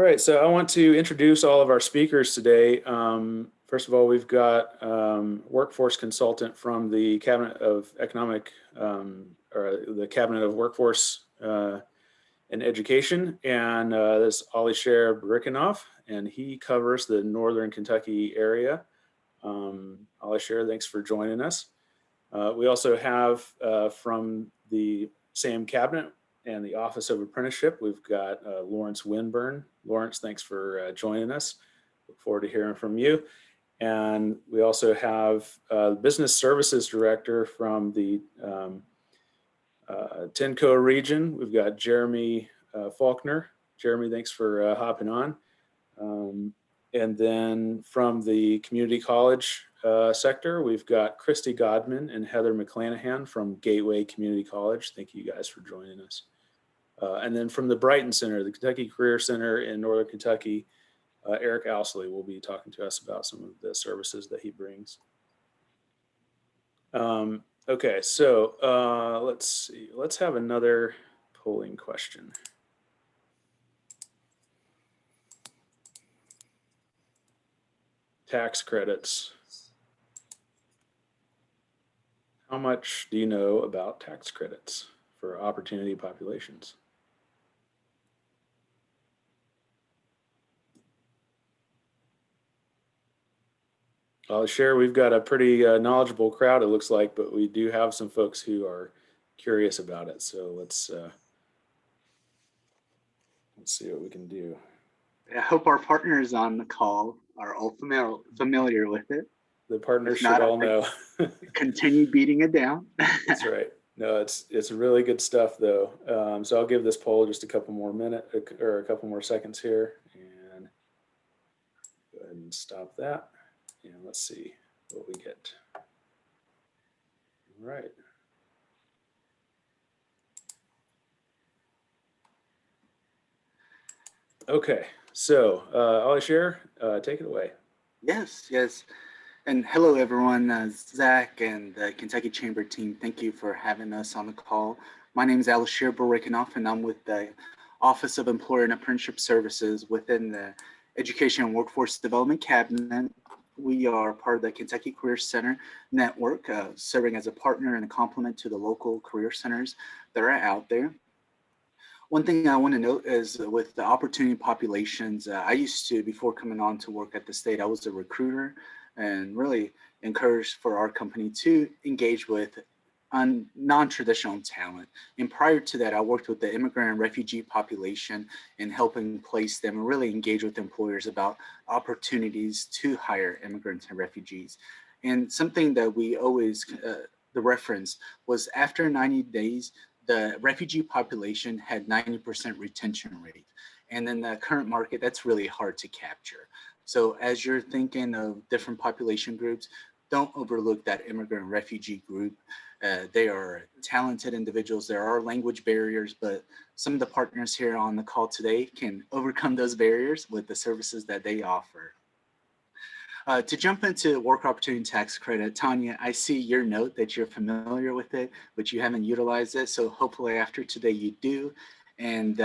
All right, so I want to introduce all of our speakers today. First of all, we've got workforce consultant from the Cabinet of Economic, or the Cabinet of Workforce and Education, and this is Alisher Barikanoff, and he covers the Northern Kentucky area. Alisher, thanks for joining us. We also have from the same cabinet and the Office of Apprenticeship, we've got Lawrence Winburn. Lawrence, thanks for joining us. Look forward to hearing from you. And we also have the Business Services Director from the Tenco region. We've got Jeremy Faulkner. Jeremy, thanks for hopping on. And then from the community college sector, we've got Christy Godman and Heather McClanahan from Gateway Community College. Thank you guys for joining us. And then from the Brighton Center, the Kentucky Career Center in Northern Kentucky, Eric Ousley will be talking to us about some of the services that he brings. Okay, so let's see. Let's have another polling question. Tax credits. How much do you know about tax credits for opportunity populations? I'll share, we've got a pretty knowledgeable crowd, it looks like, but we do have some folks who are curious about it. So let's see what we can do. I hope our partners on the call are all familiar with it. The partners should all know. Continue beating it down. That's right. No, it's really good stuff though. So I'll give this poll just a couple more minutes or a couple more seconds here, and go ahead and stop that. And let's see what we get. All right. Okay, so Alisher, take it away. Yes. And hello, everyone. Zach and the Kentucky Chamber team, thank you for having us on the call. My name is Alisher Barikanoff, and I'm with the Office of Employer and Apprenticeship Services within the Education and Workforce Development Cabinet. We are part of the Kentucky Career Center network, serving as a partner and a complement to the local career centers that are out there. One thing I want to note is with the opportunity populations, I used to, before coming on to work at the state, I was a recruiter and really encouraged for our company to engage with non-traditional talent. And prior to that, I worked with the immigrant and refugee population in helping place them and really engage with employers about opportunities to hire immigrants and refugees. And something that we always, the reference was after 90 days, the refugee population had 90% retention rate. And in the current market, that's really hard to capture. So as you're thinking of different population groups, don't overlook that immigrant and refugee group. They are talented individuals. There are language barriers, but some of the partners here on the call today can overcome those barriers with the services that they offer. To jump into work opportunity tax credit, Tanya, I see your note that you're familiar with it, but you haven't utilized it. So hopefully after today you do. And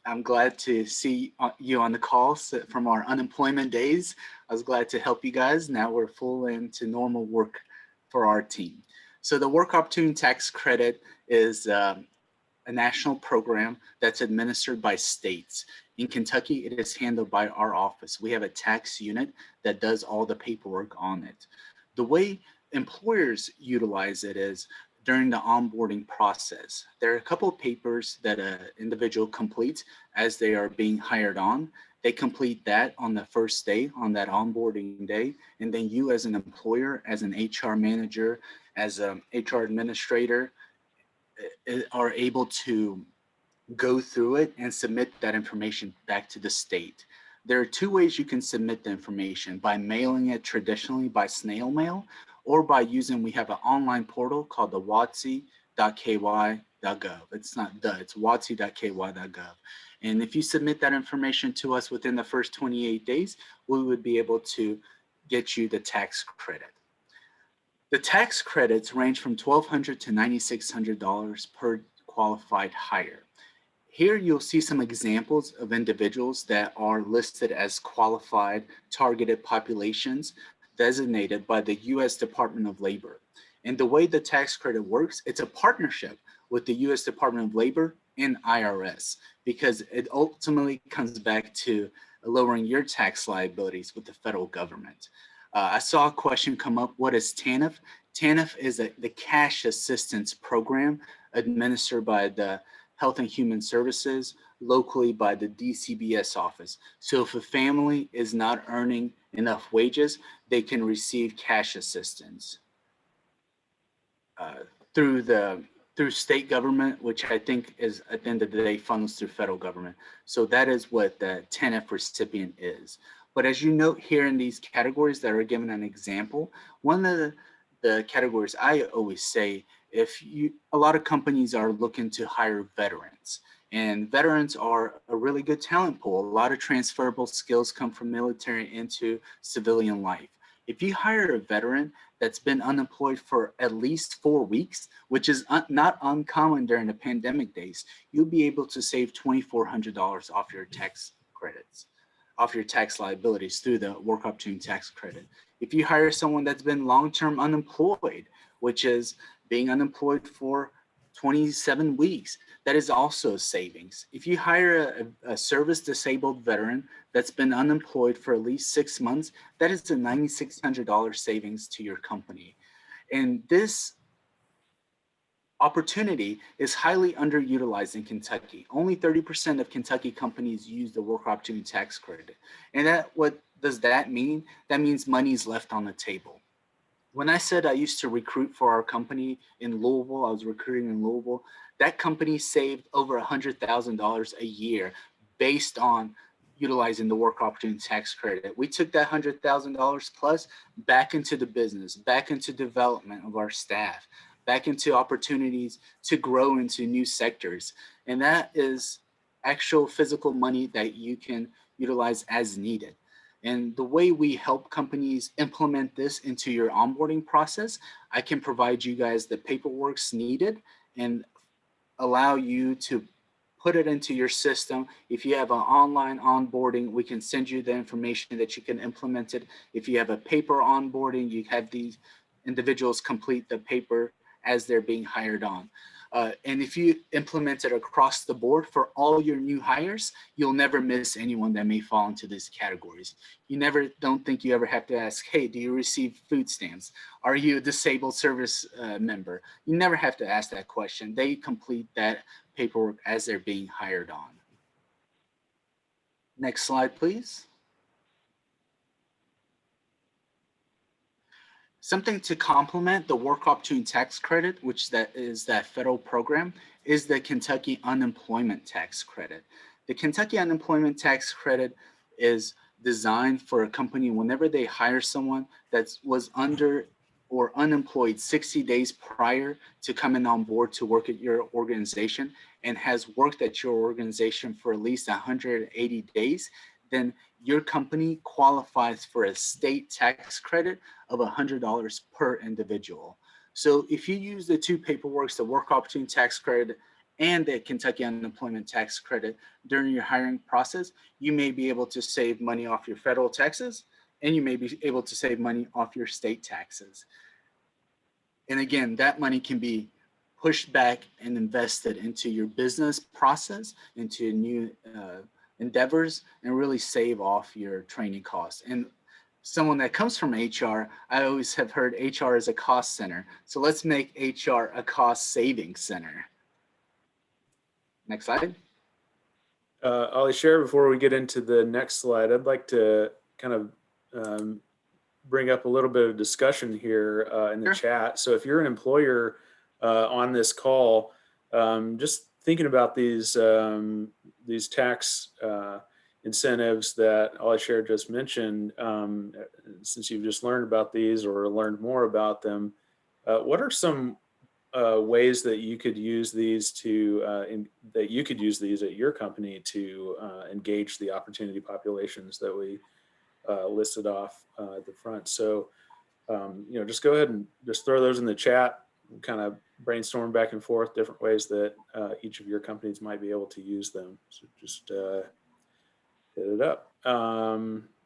I'm glad to see you on the call from our unemployment days. I was glad to help you guys. Now we're full into normal work for our team. So the work opportunity tax credit is a national program that's administered by states. In Kentucky, it is handled by our office. We have a tax unit that does all the paperwork on it. The way employers utilize it is during the onboarding process. There are a couple of papers that an individual completes as they are being hired on. They complete that on the first day, on that onboarding day, and then you as an employer, as an HR manager, as an HR administrator, are able to go through it and submit that information back to the state. There are two ways you can submit the information: by mailing it traditionally by snail mail, or by using, we have an online portal called the WOTC.ky.gov. It's not it's WOTC.ky.gov. And if you submit that information to us within the first 28 days, we would be able to get you the tax credit. The tax credits range from $1,200 to $9,600 per qualified hire. Here you'll see some examples of individuals that are listed as qualified targeted populations designated by the U.S. Department of Labor. And the way the tax credit works, it's a partnership with the U.S. Department of Labor and IRS, because it ultimately comes back to lowering your tax liabilities with the federal government. I saw a question come up, what is TANF? TANF is the cash assistance program administered by the Health and Human Services, locally by the DCBS office. So if a family is not earning enough wages, they can receive cash assistance through state government, which I think is at the end of the day funnels through federal government. So that is what the TANF recipient is. But as you note here in these categories that are given an example, one of the categories I always say, a lot of companies are looking to hire veterans, and veterans are a really good talent pool. A lot of transferable skills come from military into civilian life. If you hire a veteran that's been unemployed for at least 4 weeks, which is not uncommon during the pandemic days, you'll be able to save $2,400 off your tax credits, off your tax liabilities through the work opportunity tax credit. If you hire someone that's been long-term unemployed, which is being unemployed for 27 weeks, that is also savings. If you hire a service disabled veteran that's been unemployed for at least 6 months, that is a $9,600 savings to your company. And this opportunity is highly underutilized in Kentucky. Only 30% of Kentucky companies use the work opportunity tax credit. And what does that mean? That means money's left on the table. When I said I used to recruit for our company in Louisville, I was recruiting in Louisville, that company saved over $100,000 a year based on utilizing the work opportunity tax credit. We took that $100,000 plus back into the business, back into development of our staff, back into opportunities to grow into new sectors. And that is actual physical money that you can utilize as needed. And the way we help companies implement this into your onboarding process, I can provide you guys the paperwork needed and allow you to put it into your system. If you have an online onboarding, we can send you the information that you can implement it. If you have a paper onboarding, you have these individuals complete the paper as they're being hired on. And if you implement it across the board for all your new hires, you'll never miss anyone that may fall into these categories. Don't think you ever have to ask, hey, do you receive food stamps? Are you a disabled service member? You never have to ask that question. They complete that paperwork as they're being hired on. Next slide, please. Something to complement the work opportunity tax credit, which is that federal program, is the Kentucky unemployment tax credit. The Kentucky unemployment tax credit is designed for a company whenever they hire someone that was under or unemployed 60 days prior to coming on board to work at your organization and has worked at your organization for at least 180 days, then your company qualifies for a state tax credit of $100 per individual. So if you use the two paperworks, the work opportunity tax credit and the Kentucky unemployment tax credit during your hiring process, you may be able to save money off your federal taxes, and you may be able to save money off your state taxes. And again, that money can be pushed back and invested into your business process, into new endeavors, and really save off your training costs. And someone that comes from HR, I always have heard HR is a cost center. So let's make HR a cost saving center. Next slide. I'll share before we get into the next slide. I'd like to kind of bring up a little bit of discussion here in the chat. So if you're an employer on this call, just thinking about these tax incentives that Alisher just mentioned, since you've just learned about these or learned more about them, what are some ways that you could use these at your company to engage the opportunity populations that we listed off at the front? So, just go ahead and just throw those in the chat, kind of brainstorm back and forth different ways that each of your companies might be able to use them. So just hit it up.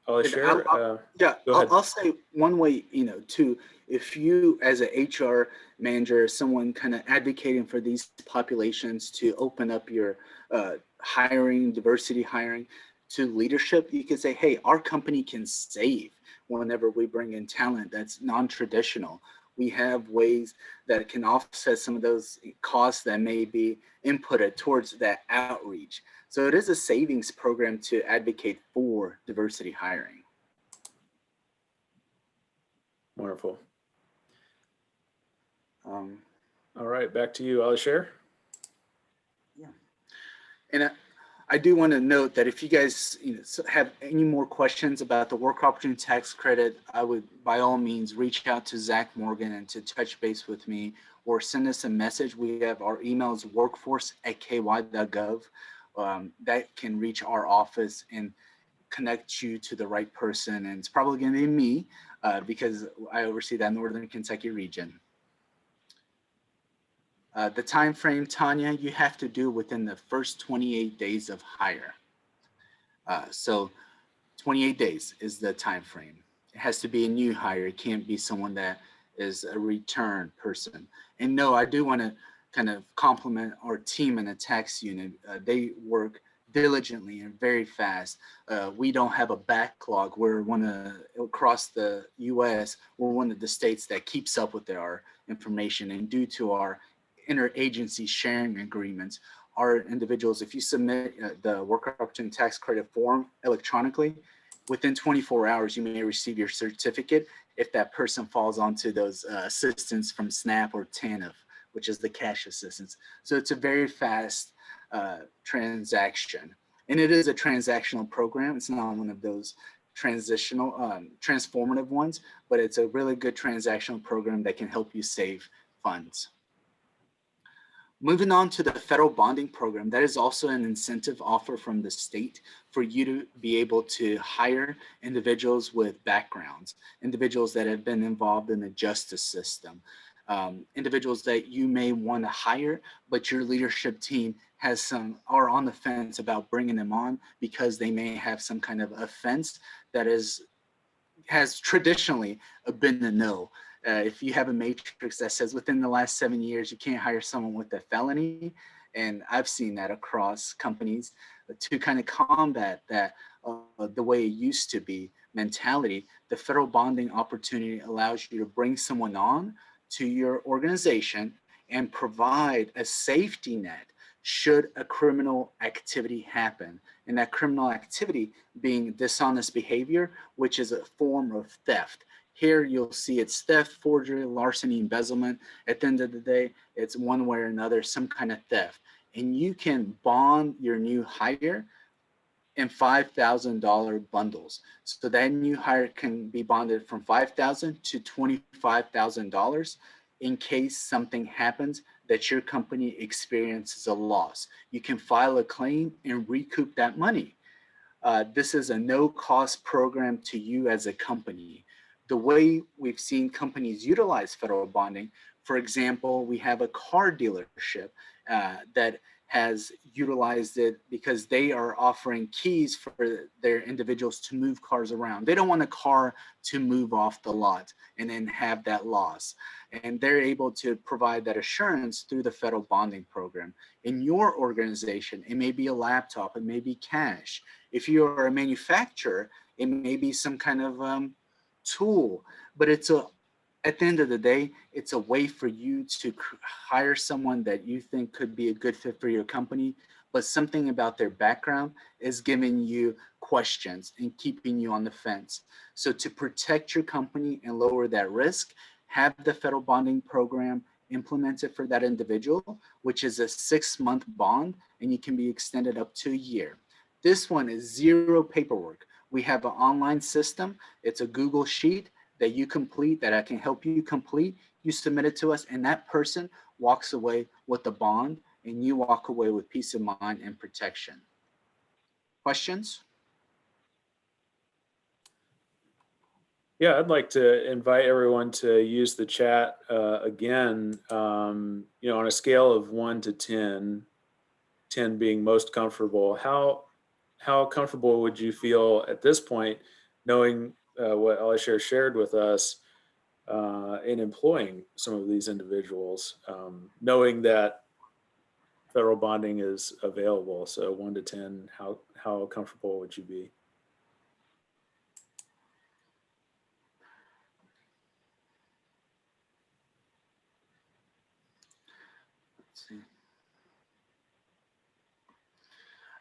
I'll And share. yeah, Go ahead. I'll say one way, too, if you as an HR manager, someone kind of advocating for these populations to open up your hiring, diversity hiring to leadership, you can say, hey, our company can save whenever we bring in talent that's non-traditional. We have ways that can offset some of those costs that may be inputted towards that outreach. So it is a savings program to advocate for diversity hiring. Wonderful. Um, All right, back to you, Alishir. yeah. And I do want to note that if you guys have any more questions about the work opportunity tax credit, I would by all means reach out to Zach Morgan and to touch base with me or send us a message. We have our emails workforce@ky.gov. That can reach our office and connect you to the right person. And it's probably going to be me because I oversee that Northern Kentucky region. The time frame, Tanya, you have to do within the first 28 days of hire. So 28 days is the time frame. It has to be a new hire. It can't be someone that is a return person. And no, I do want to kind of compliment our team in the tax unit. They work diligently and very fast. We don't have a backlog. We're across the US, we're one of the states that keeps up with our information, and due to our interagency sharing agreements, our individuals, if you submit the work opportunity tax credit form electronically, within 24 hours, you may receive your certificate if that person falls onto those assistance from SNAP or TANF, which is the cash assistance. So it's a very fast transaction. And it is a transactional program. It's not one of those transformative ones, but it's a really good transactional program that can help you save funds. Moving on to the federal bonding program, that is also an incentive offer from the state for you to be able to hire individuals with backgrounds, individuals that have been involved in the justice system, individuals that you may want to hire, but your leadership team are on the fence about bringing them on because they may have some kind of offense that has traditionally been a no. If you have a matrix that says within the last 7 years, you can't hire someone with a felony, and I've seen that across companies to kind of combat that the way it used to be mentality, the federal bonding opportunity allows you to bring someone on to your organization and provide a safety net should a criminal activity happen. And that criminal activity being dishonest behavior, which is a form of theft. Here you'll see it's theft, forgery, larceny, embezzlement. At the end of the day, it's one way or another, some kind of theft. And you can bond your new hire in $5,000 bundles. So that new hire can be bonded from $5,000 to $25,000 in case something happens that your company experiences a loss. You can file a claim and recoup that money. This is a no-cost program to you as a company. The way we've seen companies utilize federal bonding, for example, we have a car dealership that has utilized it because they are offering keys for their individuals to move cars around. They don't want a car to move off the lot and then have that loss. And they're able to provide that assurance through the federal bonding program. In your organization, it may be a laptop, it may be cash. If you are a manufacturer, it may be some kind of tool, but at the end of the day, it's a way for you to hire someone that you think could be a good fit for your company, but something about their background is giving you questions and keeping you on the fence. So to protect your company and lower that risk, have the federal bonding program implemented for that individual, which is a 6-month bond, and you can be extended up to a year. This one is zero paperwork. We have an online system. It's a Google Sheet that you complete, that I can help you complete. You submit it to us, and that person walks away with the bond, and you walk away with peace of mind and protection. Questions? Yeah, I'd like to invite everyone to use the chat again, on a scale of 1 to 10, 10 being most comfortable. How comfortable would you feel at this point, knowing what Alishir shared with us in employing some of these individuals, knowing that federal bonding is available? So 1 to 10, how comfortable would you be? Let's see.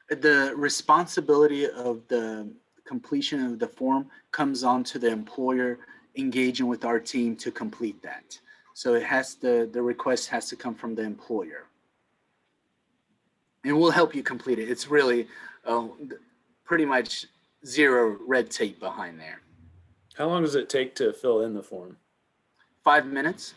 The responsibility of the completion of the form comes on to the employer engaging with our team to complete that. So the request has to come from the employer. And we'll help you complete it. It's really pretty much zero red tape behind there. How long does it take to fill in the form? 5 minutes.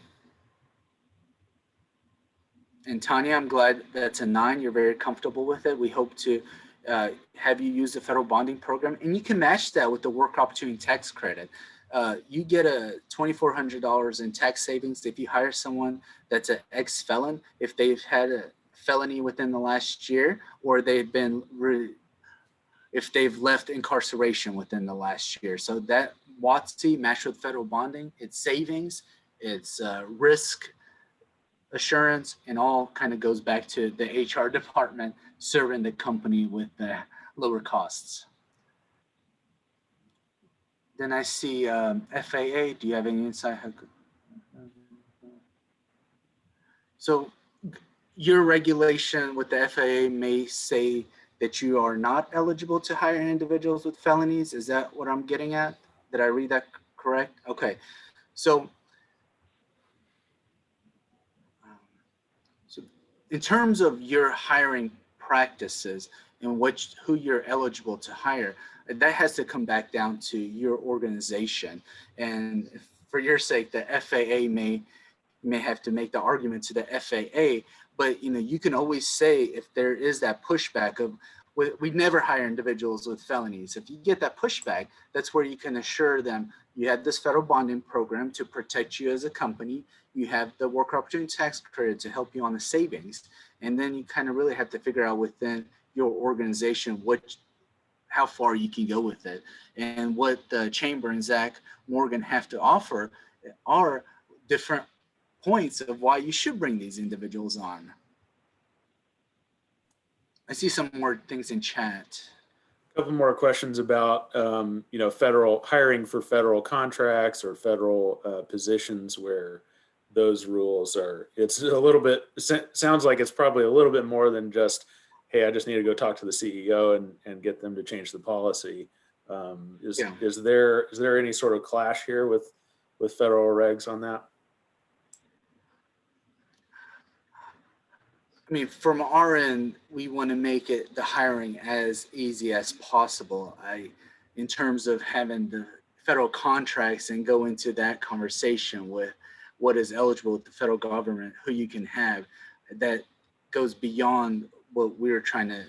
And Tanya, I'm glad that's a 9. You're very comfortable with it. We hope to have you use the federal bonding program, and you can match that with the work opportunity tax credit. You get a $2,400 in tax savings if you hire someone that's an ex-felon, if they've had a felony within the last year, or if they've left incarceration within the last year. So that WOTC matched with federal bonding, it's savings, it's risk assurance, and all kind of goes back to the HR department serving the company with the lower costs. Then I see FAA. Do you have any insight? So your regulation with the FAA may say that you are not eligible to hire individuals with felonies. Is that what I'm getting at? Did I read that correct? Okay. So in terms of your hiring practices and who you're eligible to hire, that has to come back down to your organization. And for your sake, the FAA may have to make the argument to the FAA, but you can always say if there is that pushback of we never hire individuals with felonies. If you get that pushback, that's where you can assure them you have this federal bonding program to protect you as a company. You have the work opportunity tax credit to help you on the savings. And then you kind of really have to figure out within your organization how far you can go with it. And what the Chamber and Zach Morgan have to offer are different points of why you should bring these individuals on. I see some more things in chat. A couple more questions about federal hiring for federal contracts or federal positions where those rules are. It's a little bit. Sounds like it's probably a little bit more than just, hey, I just need to go talk to the CEO and get them to change the policy. Is there any sort of clash here with federal regs on that? I mean, from our end, we want to make the hiring as easy as possible. In terms of having the federal contracts and go into that conversation with what is eligible with the federal government, who you can have, that goes beyond what we're trying to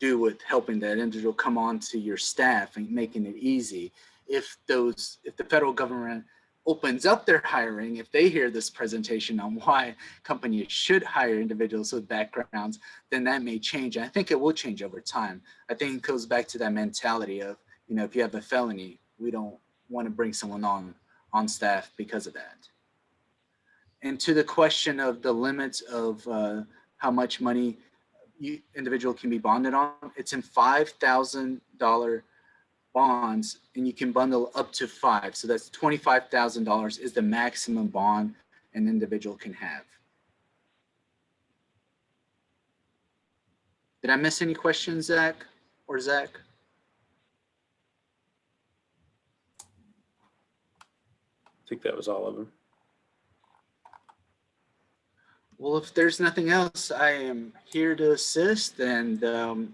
do with helping that individual come on to your staff and making it easy. If the federal government opens up their hiring, if they hear this presentation on why companies should hire individuals with backgrounds, then that may change. And I think it will change over time. I think it goes back to that mentality of, if you have a felony, we don't want to bring someone on staff because of that. And to the question of the limits of how much money individual can be bonded on, it's in $5,000 bonds, and you can bundle up to 5. So that's $25,000 is the maximum bond an individual can have. Did I miss any questions, Zach or Zach? I think that was all of them. Well, if there's nothing else, I am here to assist and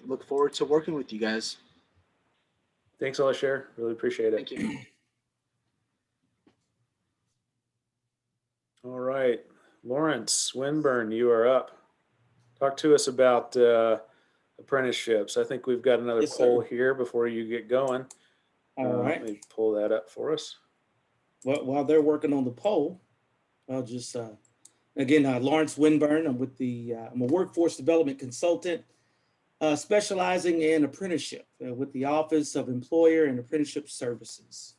look forward to working with you guys. Thanks, Alishir. Really appreciate it. Thank you. All right, Lawrence Winburn, you are up. Talk to us about apprenticeships. I think we've got another poll here before you get going. All right. Let me pull that up for us. while they're working on the poll, I'll just, again, Lawrence Winburn, I'm a workforce development consultant, specializing in apprenticeship with the Office of Employer and Apprenticeship Services.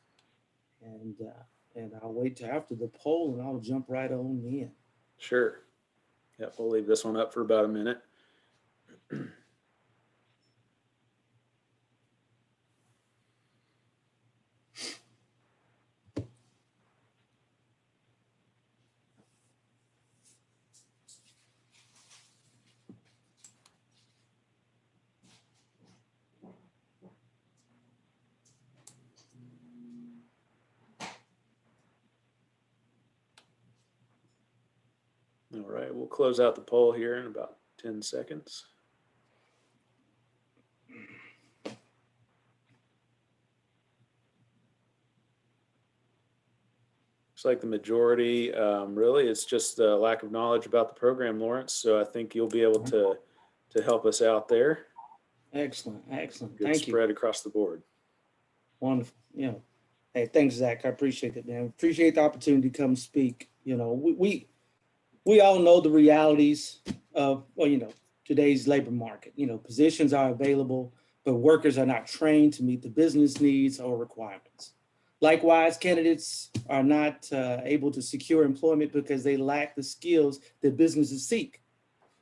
And I'll wait till after the poll and I'll jump right on in. Sure. Yep, we'll leave this one up for about a minute. All right, we'll close out the poll here in about 10 seconds. Looks like the majority, really, it's just a lack of knowledge about the program, Lawrence. So I think you'll be able to help us out there. Excellent, excellent. Good Thank you. spread across the board. Wonderful. You know, hey, thanks, Zach. I appreciate it, man. Appreciate the opportunity to come speak. You know, we all know the realities of, well, you know, today's labor market. You know, positions are available, but workers are not trained to meet the business needs or requirements. Likewise, candidates are not able to secure employment because they lack the skills that businesses seek.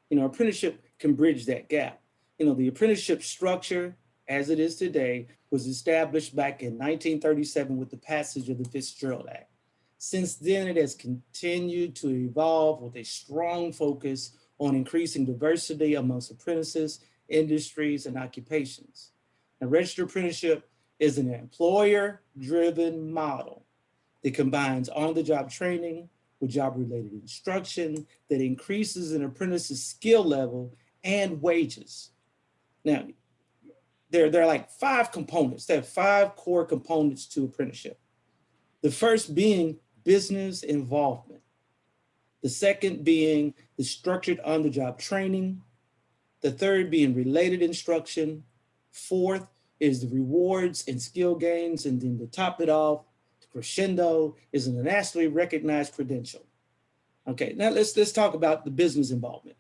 You know, apprenticeship can bridge that gap. You know, the apprenticeship structure as it is today was established back in 1937 with the passage of the Fitzgerald Act. Since then, it has continued to evolve with a strong focus on increasing diversity amongst apprentices, industries, and occupations. Now, registered apprenticeship is an employer-driven model that combines on-the-job training with job-related instruction that increases an apprentice's skill level and wages. Now, there are like 5 components. There are 5 core components to apprenticeship. The first being business involvement. The second being the structured on-the-job training. The third being related instruction. Fourth is the rewards and skill gains. And then to top it off, the crescendo is a nationally recognized credential. Okay, now let's talk about the business involvement.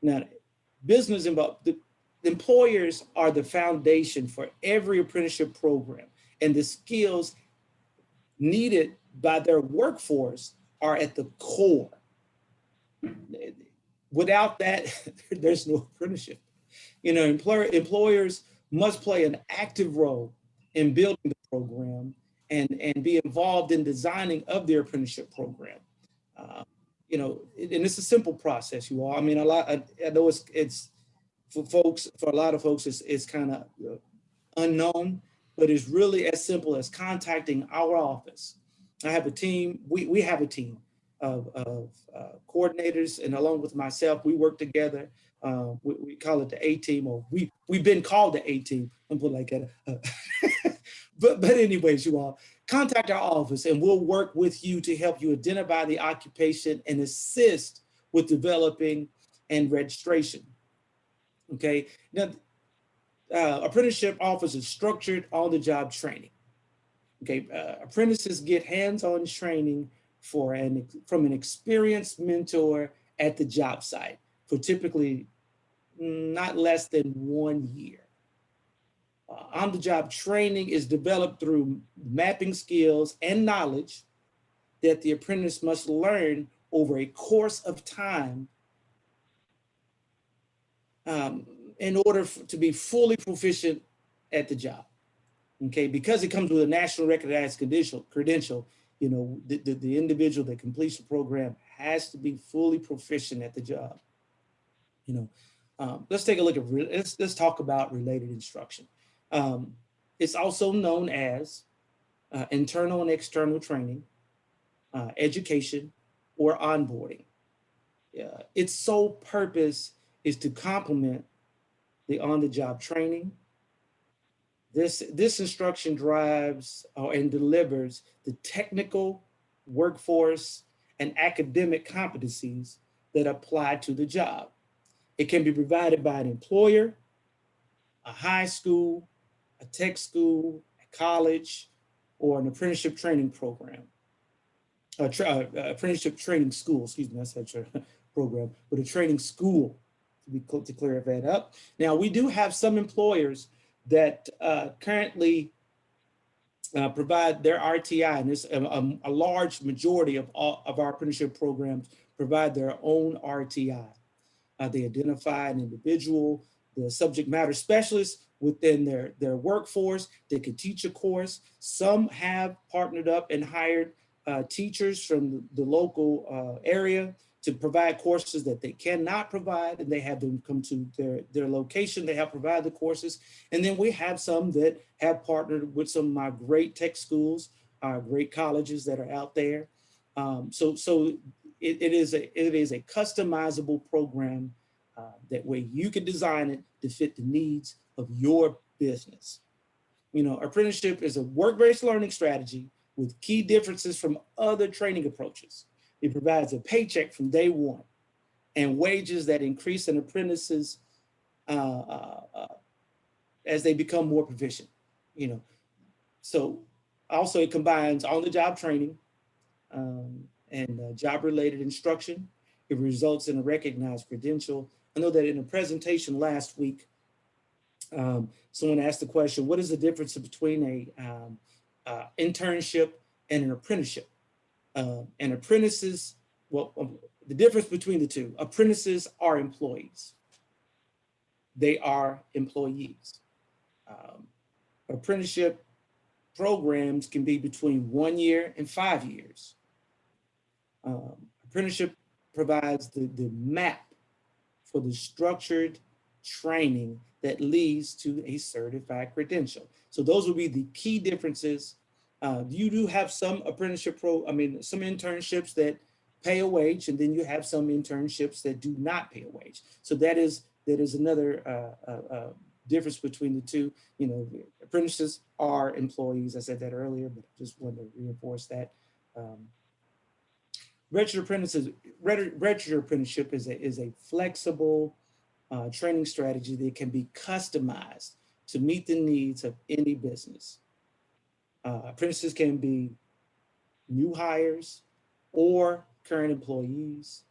Now, business involvement, the employers are the foundation for every apprenticeship program, and the skills needed by their workforce are at the core. Without that, there's no apprenticeship. You know, employers must play an active role in building the program and be involved in designing of their apprenticeship program. You know, and it's a simple process, you all. I mean, I know it's for a lot of folks, it's kind of unknown, but it's really as simple as contacting our office. I have a team, we have a team of coordinators, and along with myself, we work together. We call it the A-team, or we've been called the A-team, and put like that. But anyways, you all, contact our office and we'll work with you to help you identify the occupation and assist with developing and registration. Okay, now apprenticeship offers a structured on-the-job training. Okay, apprentices get hands-on training from an experienced mentor at the job site for typically not less than 1 year. On-the-job training is developed through mapping skills and knowledge that the apprentice must learn over a course of time in order to be fully proficient at the job. Okay, because it comes with a national recognized credential, you know, the individual that completes the program has to be fully proficient at the job. You know, let's take a look at, let's talk about related instruction. It's also known as internal and external training, education, or onboarding. Its sole purpose is to complement the on-the-job training. This instruction drives and delivers the technical, workforce, and academic competencies that apply to the job. It can be provided by an employer, a high school, a tech school, a college, or an apprenticeship training program. apprenticeship training school, excuse me, that's a program, but a training school, to clear that up. Now, we do have some employers that currently provide their RTI, and this a large majority of all of our apprenticeship programs provide their own RTI. They identify an individual, the subject matter specialist within their workforce. They can teach a course. Some have partnered up and hired teachers from the local area to provide courses that they cannot provide, and they have them come to their location. They have provided the courses. And then we have some that have partnered with some of my great tech schools, great colleges that are out there. So it is a customizable program that way you can design it to fit the needs of your business. You know, apprenticeship is a work-based learning strategy with key differences from other training approaches. It provides a paycheck from day one and wages that increase an apprentice's as they become more proficient. You know, so also it combines on-the-job training and job-related instruction. It results in a recognized credential. I know that in a presentation last week, someone asked the question, what is the difference between a internship and an apprenticeship? And apprentices, the difference between the two, apprentices are employees. They are employees. Apprenticeship programs can be between 1 year and 5 years. Apprenticeship provides the map for the structured training that leads to a certified credential. So those will be the key differences. You do have some apprenticeship some internships that pay a wage, and then you have some internships that do not pay a wage. So that is another difference between the two. You know, apprentices are employees. I said that earlier, but I just wanted to reinforce that. Registered apprenticeship is a flexible training strategy that can be customized to meet the needs of any business. Apprentices can be new hires or current employees.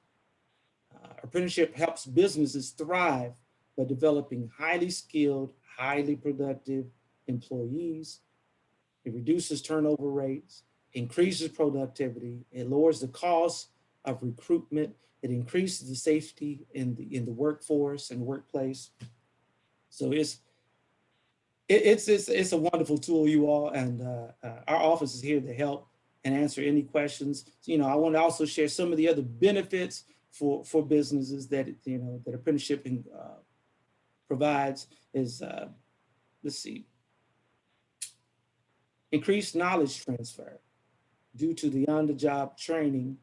Apprenticeship helps businesses thrive by developing highly skilled, highly productive employees. It reduces turnover rates, increases productivity, it lowers the cost of recruitment, it increases the safety in the workforce and workplace. So it's a wonderful tool, you all, and our office is here to help and answer any questions. You know, I want to also share some of the other benefits for businesses that that apprenticeship provides. Is let's see, increased knowledge transfer due to the on-the-job training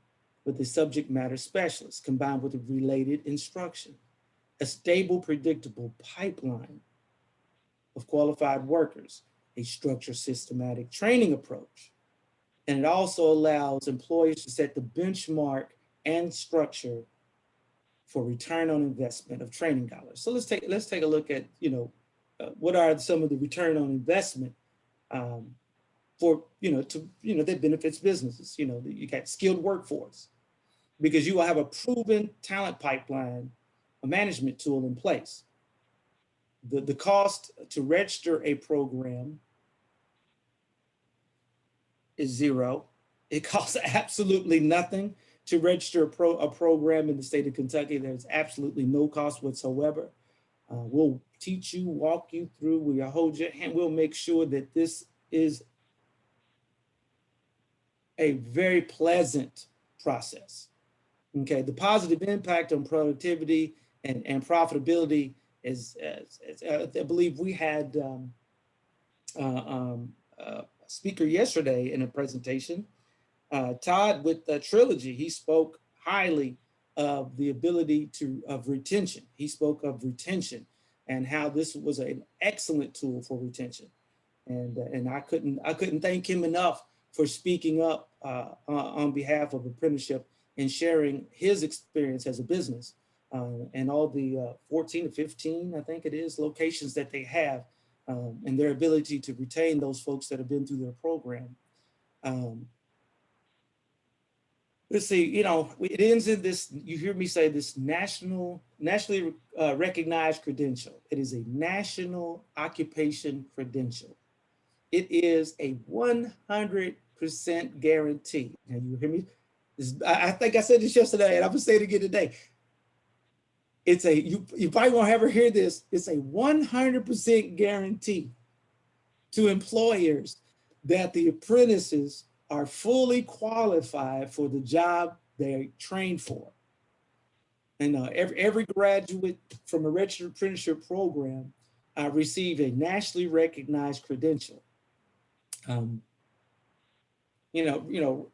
with the subject matter specialist combined with related instruction, a stable, predictable pipeline of qualified workers, a structured, systematic training approach. And it also allows employers to set the benchmark and structure for return on investment of training dollars. So let's take a look at, what are some of the return on investment that benefits businesses. You got skilled workforce, because you will have a proven talent pipeline, a management tool in place. The cost to register a program is zero. It costs absolutely nothing to register a program in the state of Kentucky. There's absolutely no cost whatsoever. We'll teach you, walk you through, we'll hold your hand. We'll make sure that this is a very pleasant process. Okay, the positive impact on productivity and profitability is, I believe we had a speaker yesterday in a presentation, Todd with Trilogy. He spoke highly of the ability of retention. He spoke of retention and how this was an excellent tool for retention. And I couldn't thank him enough for speaking up on behalf of apprenticeship and sharing his experience as a business and all the 14 to 15, I think it is, locations that they have, and their ability to retain those folks that have been through their program. let's see, you know, it ends in this, you hear me say this nationally recognized credential. It is a national occupation credential. It is a 100% guarantee. Now you hear me? I think I said this yesterday and I'm gonna say it again today. It's a, you probably won't ever hear this. It's a 100% guarantee to employers that the apprentices are fully qualified for the job they trained for. And every graduate from a registered apprenticeship program receive a nationally recognized credential. You know,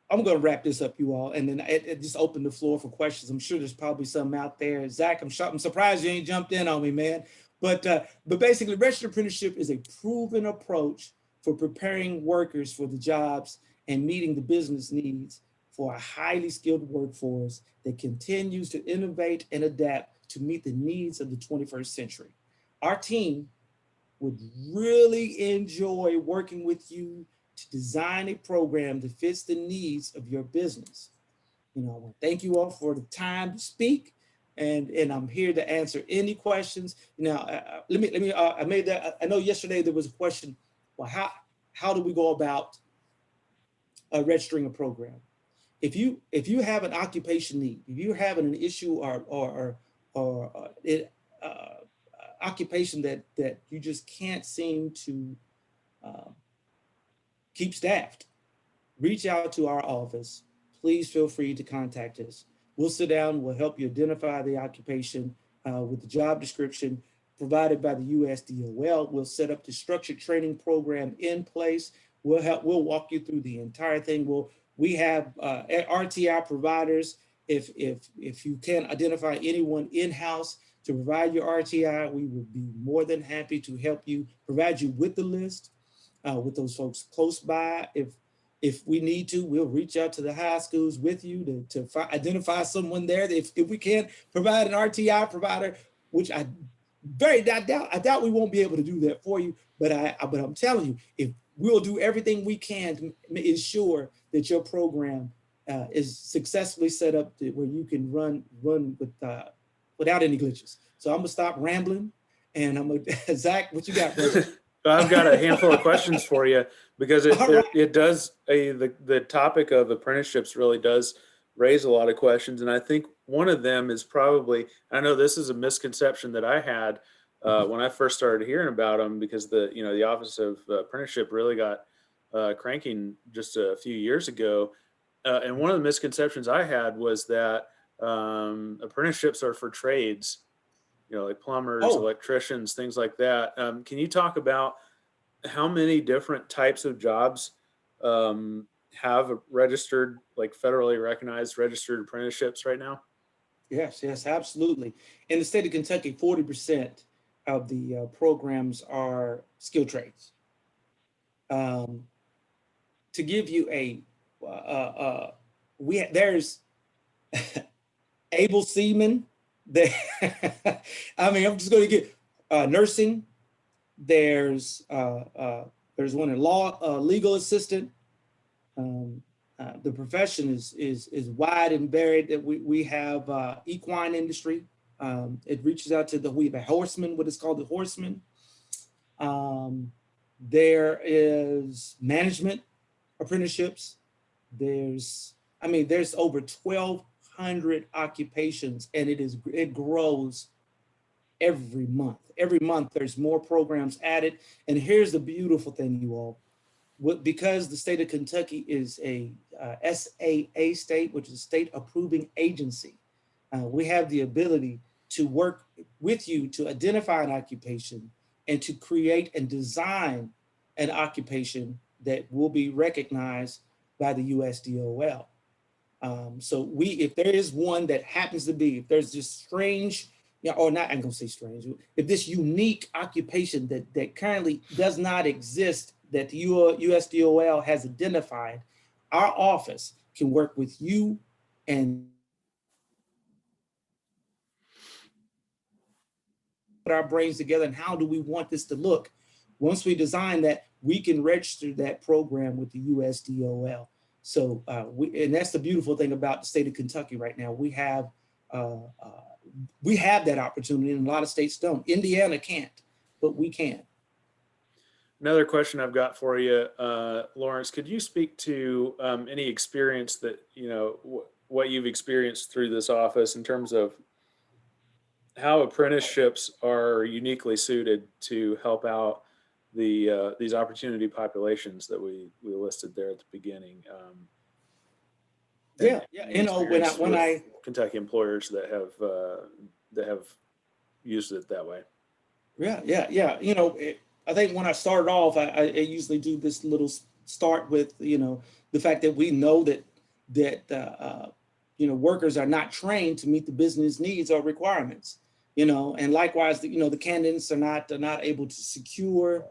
I'm going to wrap this up, you all, and then it just open the floor for questions. I'm sure there's probably some out there. Zach, I'm surprised you ain't jumped in on me, man. But basically, registered apprenticeship is a proven approach for preparing workers for the jobs and meeting the business needs for a highly skilled workforce that continues to innovate and adapt to meet the needs of the 21st century. Our team would really enjoy working with you to design a program that fits the needs of your business. You know, I want to thank you all for the time to speak, and I'm here to answer any questions. Now, I made that. I know yesterday there was a question. Well, how do we go about registering a program? If you have an occupation need, if you're having an issue or occupation that you just can't seem to keep staffed, reach out to our office. Please feel free to contact us. We'll sit down, we'll help you identify the occupation with the job description provided by the USDOL. We'll set up the structured training program in place. We'll walk you through the entire thing. We have RTI providers. If you can't identify anyone in-house to provide your RTI, we would be more than happy to help you, provide you with the list, with those folks close by. If we need to, we'll reach out to the high schools with you to identify someone there. If we can't provide an RTI provider, which I doubt we won't be able to do that for you, but I'm telling you, if we'll do everything we can to ensure that your program is successfully set up to where you can run without any glitches. So I'm gonna stop rambling, and I'm gonna Zach, what you got, brother? I've got a handful of questions for you because it does the topic of apprenticeships really does raise a lot of questions, and I think one of them is probably, I know this is a misconception that I had when I first started hearing about them, because the Office of Apprenticeship really got cranking just a few years ago, and one of the misconceptions I had was that apprenticeships are for trades, like plumbers, electricians, things like that. Can you talk about how many different types of jobs have a registered, like federally recognized registered apprenticeships right now? Yes, absolutely. In the state of Kentucky, 40% of the programs are skilled trades. To give you there's able seamen. I mean, I'm just going to get nursing. There's one in law, legal assistant. The profession is wide and varied. That we have equine industry. It reaches out to we have a horseman, what is called the horseman. There is management apprenticeships. There's over 1,200 occupations, and it grows every month. Every month there's more programs added. And here's the beautiful thing, you all. Because the state of Kentucky is a SAA state, which is a state approving agency, we have the ability to work with you to identify an occupation and to create and design an occupation that will be recognized by the USDOL. So if there is one that happens to be, if there's this strange, or not, I'm gonna say strange, if this unique occupation that currently does not exist, that the USDOL has identified, our office can work with you and put our brains together and how do we want this to look. Once we design that, we can register that program with the USDOL. So and that's the beautiful thing about the state of Kentucky right now. We have that opportunity, and a lot of states don't. Indiana can't, but we can. Another question I've got for you, Lawrence, could you speak to any experience that, what you've experienced through this office in terms of how apprenticeships are uniquely suited to help out these opportunity populations that we listed there at the beginning? Yeah, and when experience when with I Kentucky employers that have used it that way. Yeah. I think when I started off, I usually do this little start with, the fact that we know that workers are not trained to meet the business needs or requirements, and likewise, the candidates are not able to secure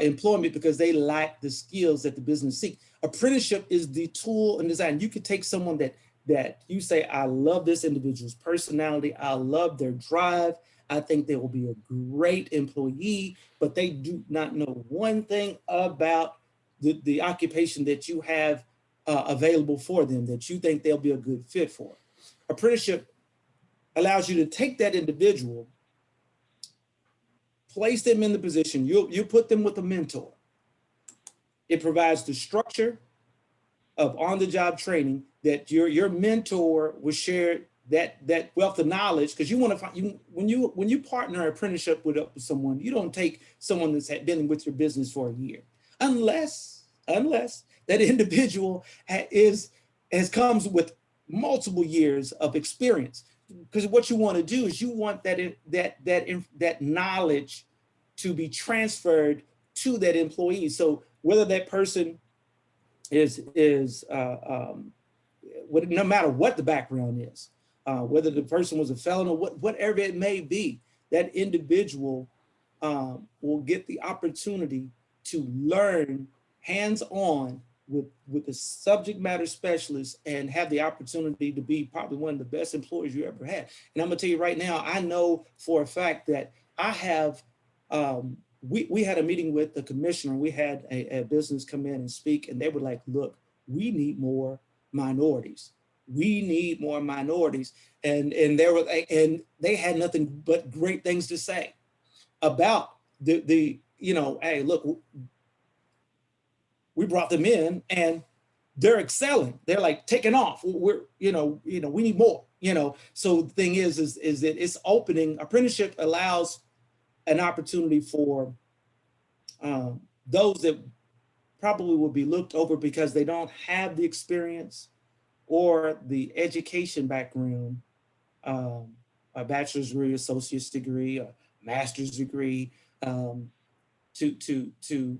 employment because they lack the skills that the business seek. Apprenticeship is the tool and design. You could take someone that you say, I love this individual's personality, I love their drive, I think they will be a great employee, but they do not know one thing about the occupation that you have available for them that you think they'll be a good fit for. Apprenticeship allows you to take that individual, place them in the position, you put them with a mentor. It provides the structure of on-the-job training that your mentor will share that wealth of knowledge, because you want to find when you partner an apprenticeship with someone, you don't take someone that's been with your business for a year, unless that individual comes with multiple years of experience. Because what you want to do is you want that knowledge to be transferred to that employee. So whether that person is no matter what the background is, whether the person was a felon or whatever it may be, that individual will get the opportunity to learn hands-on with the subject matter specialist and have the opportunity to be probably one of the best employees you ever had. And I'm gonna tell you right now, I know for a fact that I have, we had a meeting with the commissioner, we had a business come in and speak, and they were like, look, we need more minorities. We need more minorities. And they had nothing but great things to say about hey, look, we brought them in and they're excelling. They're like taking off. We need more, So the thing is that it's opening. Apprenticeship allows an opportunity for those that probably will be looked over because they don't have the experience or the education background, a bachelor's degree, associate's degree, a master's degree, to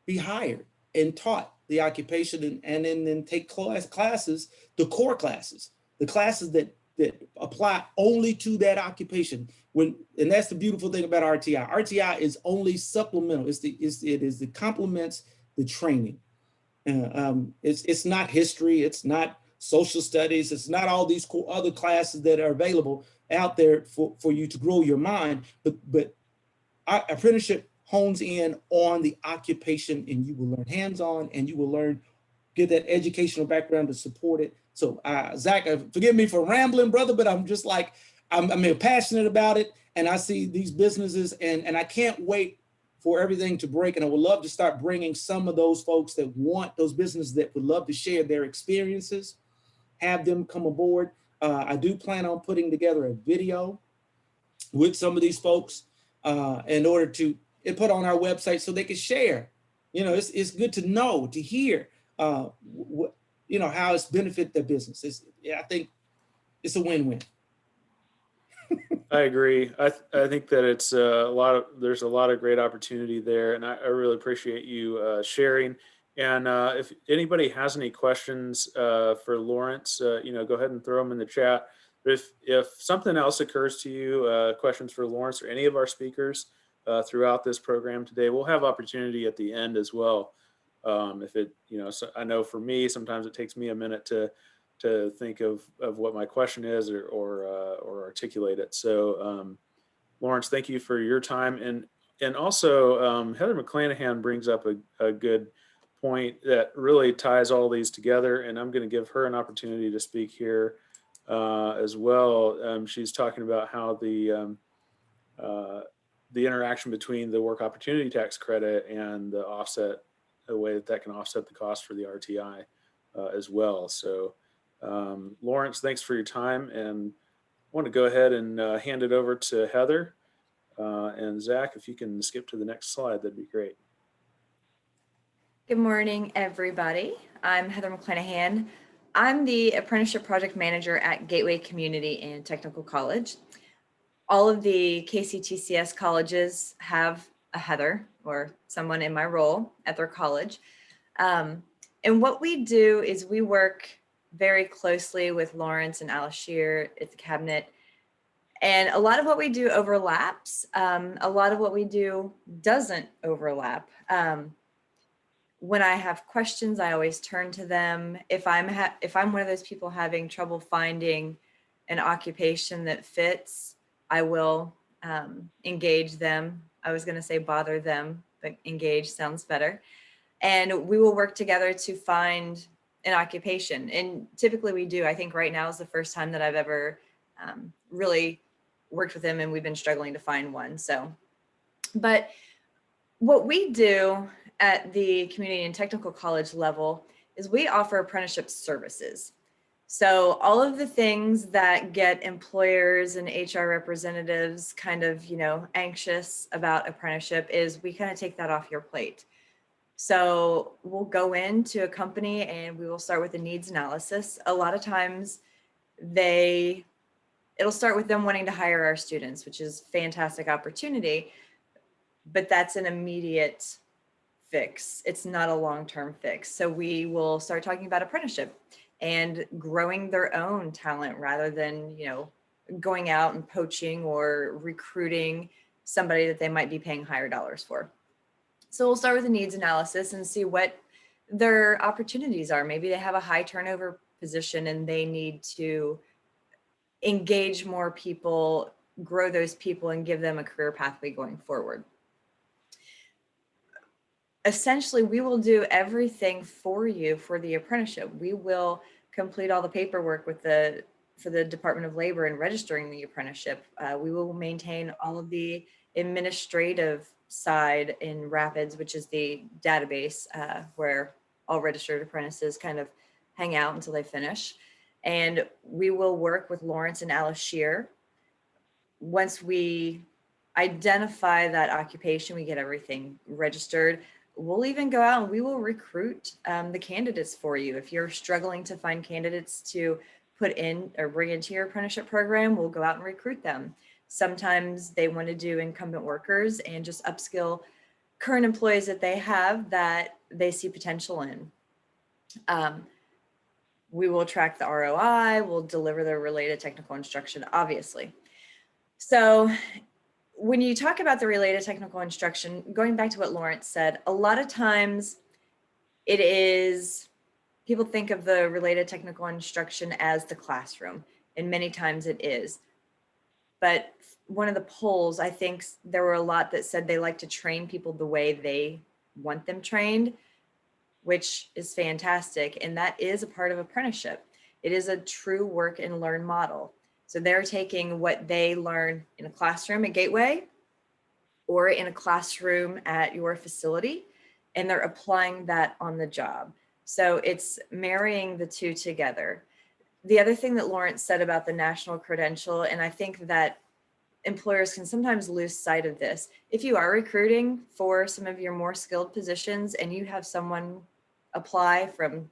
be hired and taught the occupation and then take classes, the core classes, the classes that apply only to that occupation. And that's the beautiful thing about RTI. RTI is only supplemental. It complements the training. It's not history. It's not social studies. It's not all these cool other classes that are available out there for you to grow your mind. But our apprenticeship hones in on the occupation, and you will learn hands-on, and you will get that educational background to support it. So Zach, forgive me for rambling, brother, but I'm just like, I'm passionate about it, and I see these businesses, and I can't wait for everything to break. And I would love to start bringing some of those folks that want those businesses that would love to share their experiences, have them come aboard. I do plan on putting together a video with some of these folks in order to put on our website so they can share. It's good to know, to hear, how it's benefit their business. I think it's a win-win. I agree. I think that it's there's a lot of great opportunity there, and I really appreciate you sharing. And if anybody has any questions for Lawrence, go ahead and throw them in the chat. If something else occurs to you, questions for Lawrence or any of our speakers throughout this program today, we'll have opportunity at the end as well. So I know for me, sometimes it takes me a minute to think of what my question is or articulate it. So Lawrence, thank you for your time. And also Heather McClanahan brings up a good point that really ties all these together, and I'm going to give her an opportunity to speak here as well. She's talking about how the interaction between the work opportunity tax credit and the offset, the way that can offset the cost for the RTI as well. So Lawrence, thanks for your time, and I want to go ahead and hand it over to Heather. And Zach, if you can skip to the next slide, that'd be great. Good morning, everybody. I'm Heather McClanahan. I'm the apprenticeship project manager at Gateway Community and Technical College. All of the KCTCS colleges have a Heather or someone in my role at their college. And what we do is we work very closely with Lawrence and Alashir at the cabinet. And a lot of what we do overlaps. A lot of what we do doesn't overlap. When I have questions, I always turn to them. If I'm one of those people having trouble finding an occupation that fits, I will engage them. I was going to say bother them, but engage sounds better. And we will work together to find an occupation. And typically we do. I think right now is the first time that I've ever really worked with them, and we've been struggling to find one. So, but what we do at the community and technical college level is we offer apprenticeship services. So all of the things that get employers and HR representatives kind of, anxious about apprenticeship is we kind of take that off your plate. So we'll go into a company and we will start with a needs analysis. A lot of times it'll start with them wanting to hire our students, which is a fantastic opportunity, but that's an immediate fix. It's not a long-term fix. So we will start talking about apprenticeship and growing their own talent rather than, going out and poaching or recruiting somebody that they might be paying higher dollars for. So we'll start with a needs analysis and see what their opportunities are. Maybe they have a high turnover position and they need to engage more people, grow those people, and give them a career pathway going forward. Essentially, we will do everything for you for the apprenticeship. We will complete all the paperwork for the Department of Labor in registering the apprenticeship. We will maintain all of the administrative side in Rapids, which is the database where all registered apprentices kind of hang out until they finish. And we will work with Lawrence and Alashir. Once we identify that occupation, we get everything registered. We'll even go out and we will recruit the candidates for you. If you're struggling to find candidates to put in or bring into your apprenticeship program, we'll go out and recruit them. Sometimes they want to do incumbent workers and just upskill current employees that they have that they see potential in. We will track the ROI, we'll deliver the related technical instruction, obviously. So when you talk about the related technical instruction, going back to what Lawrence said, a lot of times people think of the related technical instruction as the classroom, and many times it is. But one of the polls, I think there were a lot that said they like to train people the way they want them trained, which is fantastic. And that is a part of apprenticeship. It is a true work and learn model. So they're taking what they learn in a classroom at Gateway or in a classroom at your facility, and they're applying that on the job. So it's marrying the two together. The other thing that Lawrence said about the national credential, and I think that employers can sometimes lose sight of this. If you are recruiting for some of your more skilled positions and you have someone apply from,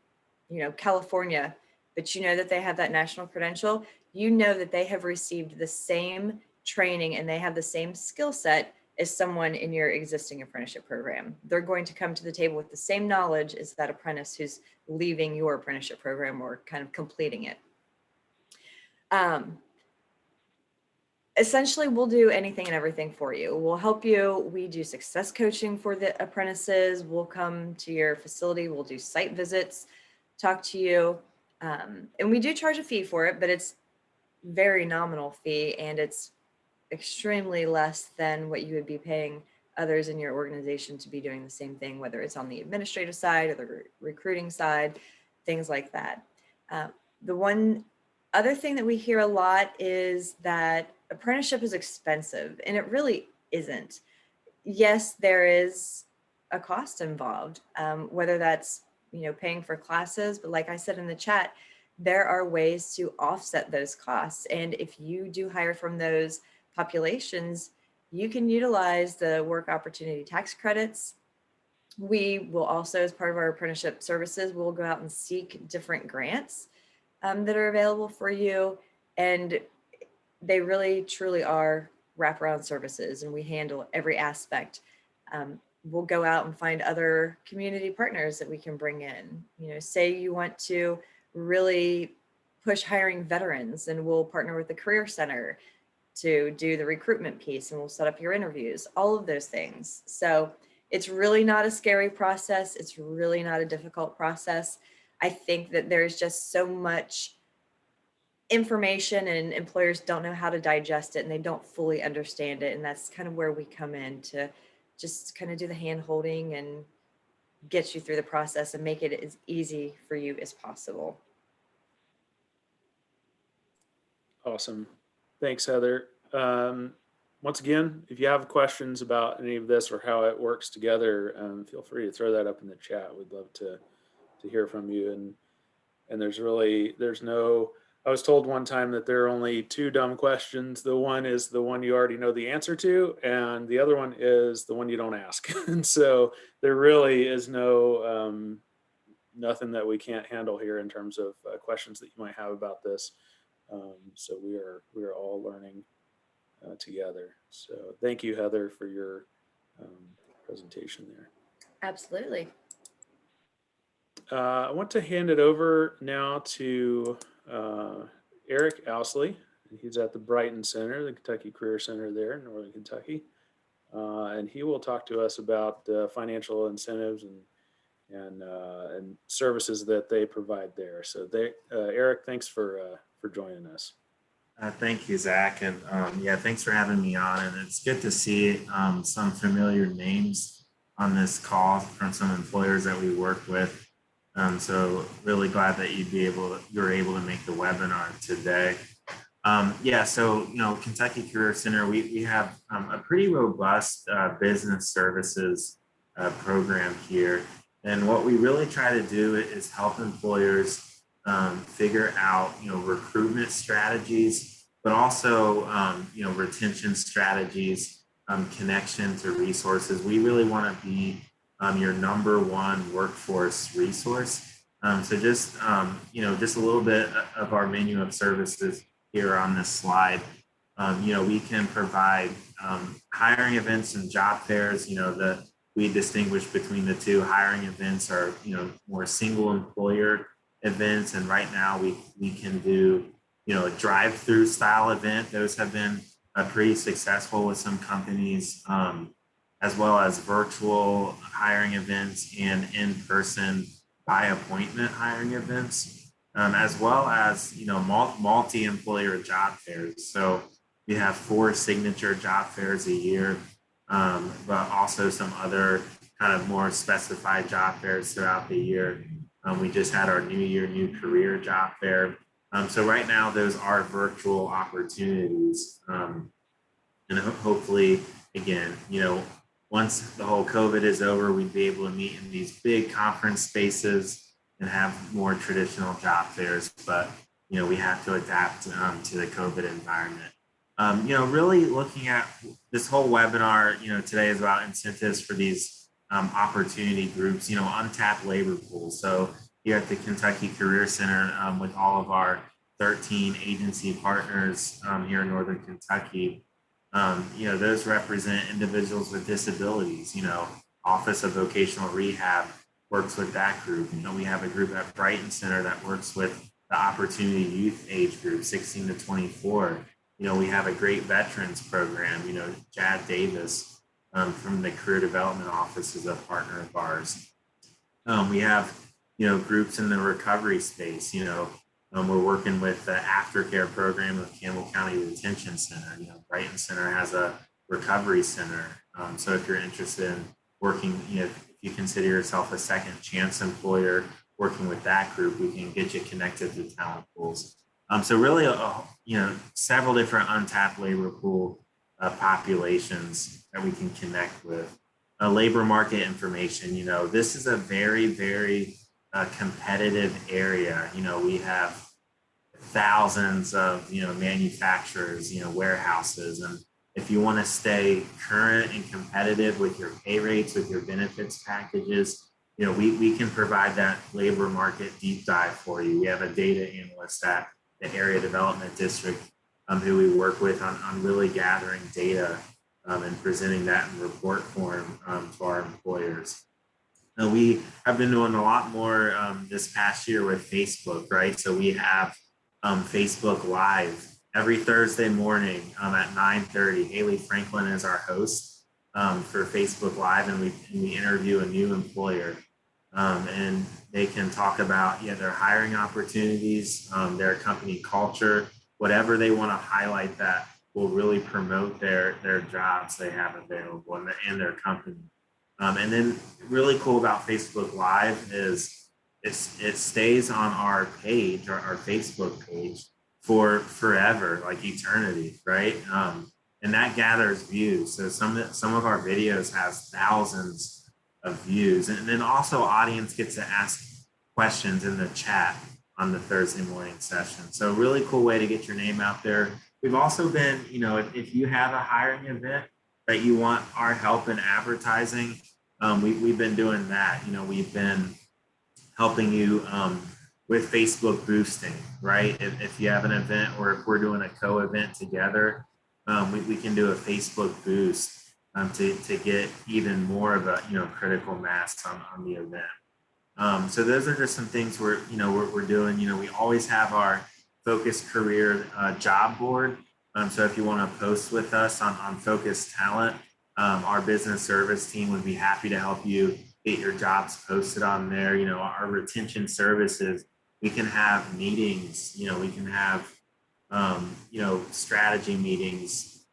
California, but you know that they have that national credential, you know that they have received the same training and they have the same skill set as someone in your existing apprenticeship program. They're going to come to the table with the same knowledge as that apprentice who's leaving your apprenticeship program or kind of completing it. Essentially, we'll do anything and everything for you. We'll help you. We do success coaching for the apprentices. We'll come to your facility. We'll do site visits, talk to you. And we do charge a fee for it, but it's very nominal fee and it's extremely less than what you would be paying others in your organization to be doing the same thing, whether it's on the administrative side or the recruiting side, things like that. The one other thing that we hear a lot is that apprenticeship is expensive, and it really isn't. Yes, there is a cost involved, whether that's, paying for classes, but like I said in the chat, there are ways to offset those costs. And if you do hire from those populations, you can utilize the work opportunity tax credits. We will also, as part of our apprenticeship services, we'll go out and seek different grants that are available for you. And they really, truly are wraparound services, and we handle every aspect. We'll go out and find other community partners that we can bring in. Say you want to really push hiring veterans, and we'll partner with the Career Center to do the recruitment piece, and we'll set up your interviews, all of those things. So it's really not a scary process. It's really not a difficult process. I think that there's just so much information and employers don't know how to digest it, and they don't fully understand it. And that's kind of where we come in to just kind of do the hand holding and get you through the process and make it as easy for you as possible. Awesome. Thanks, Heather. Once again, if you have questions about any of this or how it works together, feel free to throw that up in the chat. We'd love to hear from you. And there's no, I was told one time that there are only two dumb questions. The one is the one you already know the answer to, and the other one is the one you don't ask. And so there really is nothing that we can't handle here in terms of questions that you might have about this. So we are all learning together. So thank you, Heather, for your presentation there. Absolutely. I want to hand it over now to Eric Ousley. He's at the Brighton Center, the Kentucky Career Center there in Northern Kentucky. And he will talk to us about financial incentives and services that they provide there. So Eric, thanks for joining us. Thank you, Zach. And yeah, thanks for having me on. And it's good to see some familiar names on this call from some employers that we work with. So really glad that you're able to make the webinar today. Yeah, so, Kentucky Career Center, we have a pretty robust business services program here. And what we really try to do is help employers figure out, recruitment strategies, but also, retention strategies, connection to resources. We really want to be your number one workforce resource. So just a little bit of our menu of services here on this slide. We can provide hiring events and job fairs. We distinguish between the two. Hiring events are, more single employer events. And right now we can do, a drive-through style event. Those have been pretty successful with some companies, as well as virtual hiring events and in-person by appointment hiring events, as well as, multi-employer job fairs. So we have 4 signature job fairs a year, but also some other kind of more specified job fairs throughout the year. We just had our New Year, New Career job fair. So right now, those are virtual opportunities. And hopefully, again, once the whole COVID is over, we'd be able to meet in these big conference spaces and have more traditional job fairs. But, we have to adapt to the COVID environment. Really looking at this whole webinar, today is about incentives for these opportunity groups, untapped labor pools. So here at the Kentucky Career Center, with all of our 13 agency partners here in Northern Kentucky, those represent individuals with disabilities. Office of Vocational Rehab works with that group. We have a group at Brighton Center that works with the Opportunity Youth age group, 16 to 24. We have a great veterans program. Jad Davis from the Career Development Office is a partner of ours. We have, groups in the recovery space. We're working with the aftercare program of Campbell County Detention Center. Brighton Center has a recovery center. So if you're interested in working, if you consider yourself a second chance employer, working with that group, we can get you connected to talent pools. So really, several different untapped labor pool populations that we can connect with. Labor market information, this is a very, very competitive area. We have thousands of, manufacturers, warehouses. And if you want to stay current and competitive with your pay rates, with your benefits packages, we can provide that labor market deep dive for you. We have a data analyst at the area development district who we work with on really gathering data and presenting that in report form to our employers. Now, we have been doing a lot more this past year with Facebook, right? So we have Facebook Live every Thursday morning at 9:30. Haley Franklin is our host for Facebook Live, and we interview a new employer. And they can talk about their hiring opportunities, their company culture, whatever they want to highlight that will really promote their jobs they have available and their company. And then really cool about Facebook Live is it stays on our page, our Facebook page, for forever, like eternity, right? And that gathers views. So some of our videos has thousands of views, and then also audience gets to ask questions in the chat on the Thursday morning session. So really cool way to get your name out there. We've also been, if you have a hiring event that you want our help in advertising, we've been doing that. We've been helping you with Facebook boosting, right? If you have an event or if we're doing a co-event together, we can do a Facebook boost to get even more of a critical mass on the event. So those are just some things we're doing. We always have our Focus Career job board. So if you want to post with us on Focus Talent, our business service team would be happy to help you get your jobs posted on there. Our retention services, we can have meetings, we can have, strategy meetings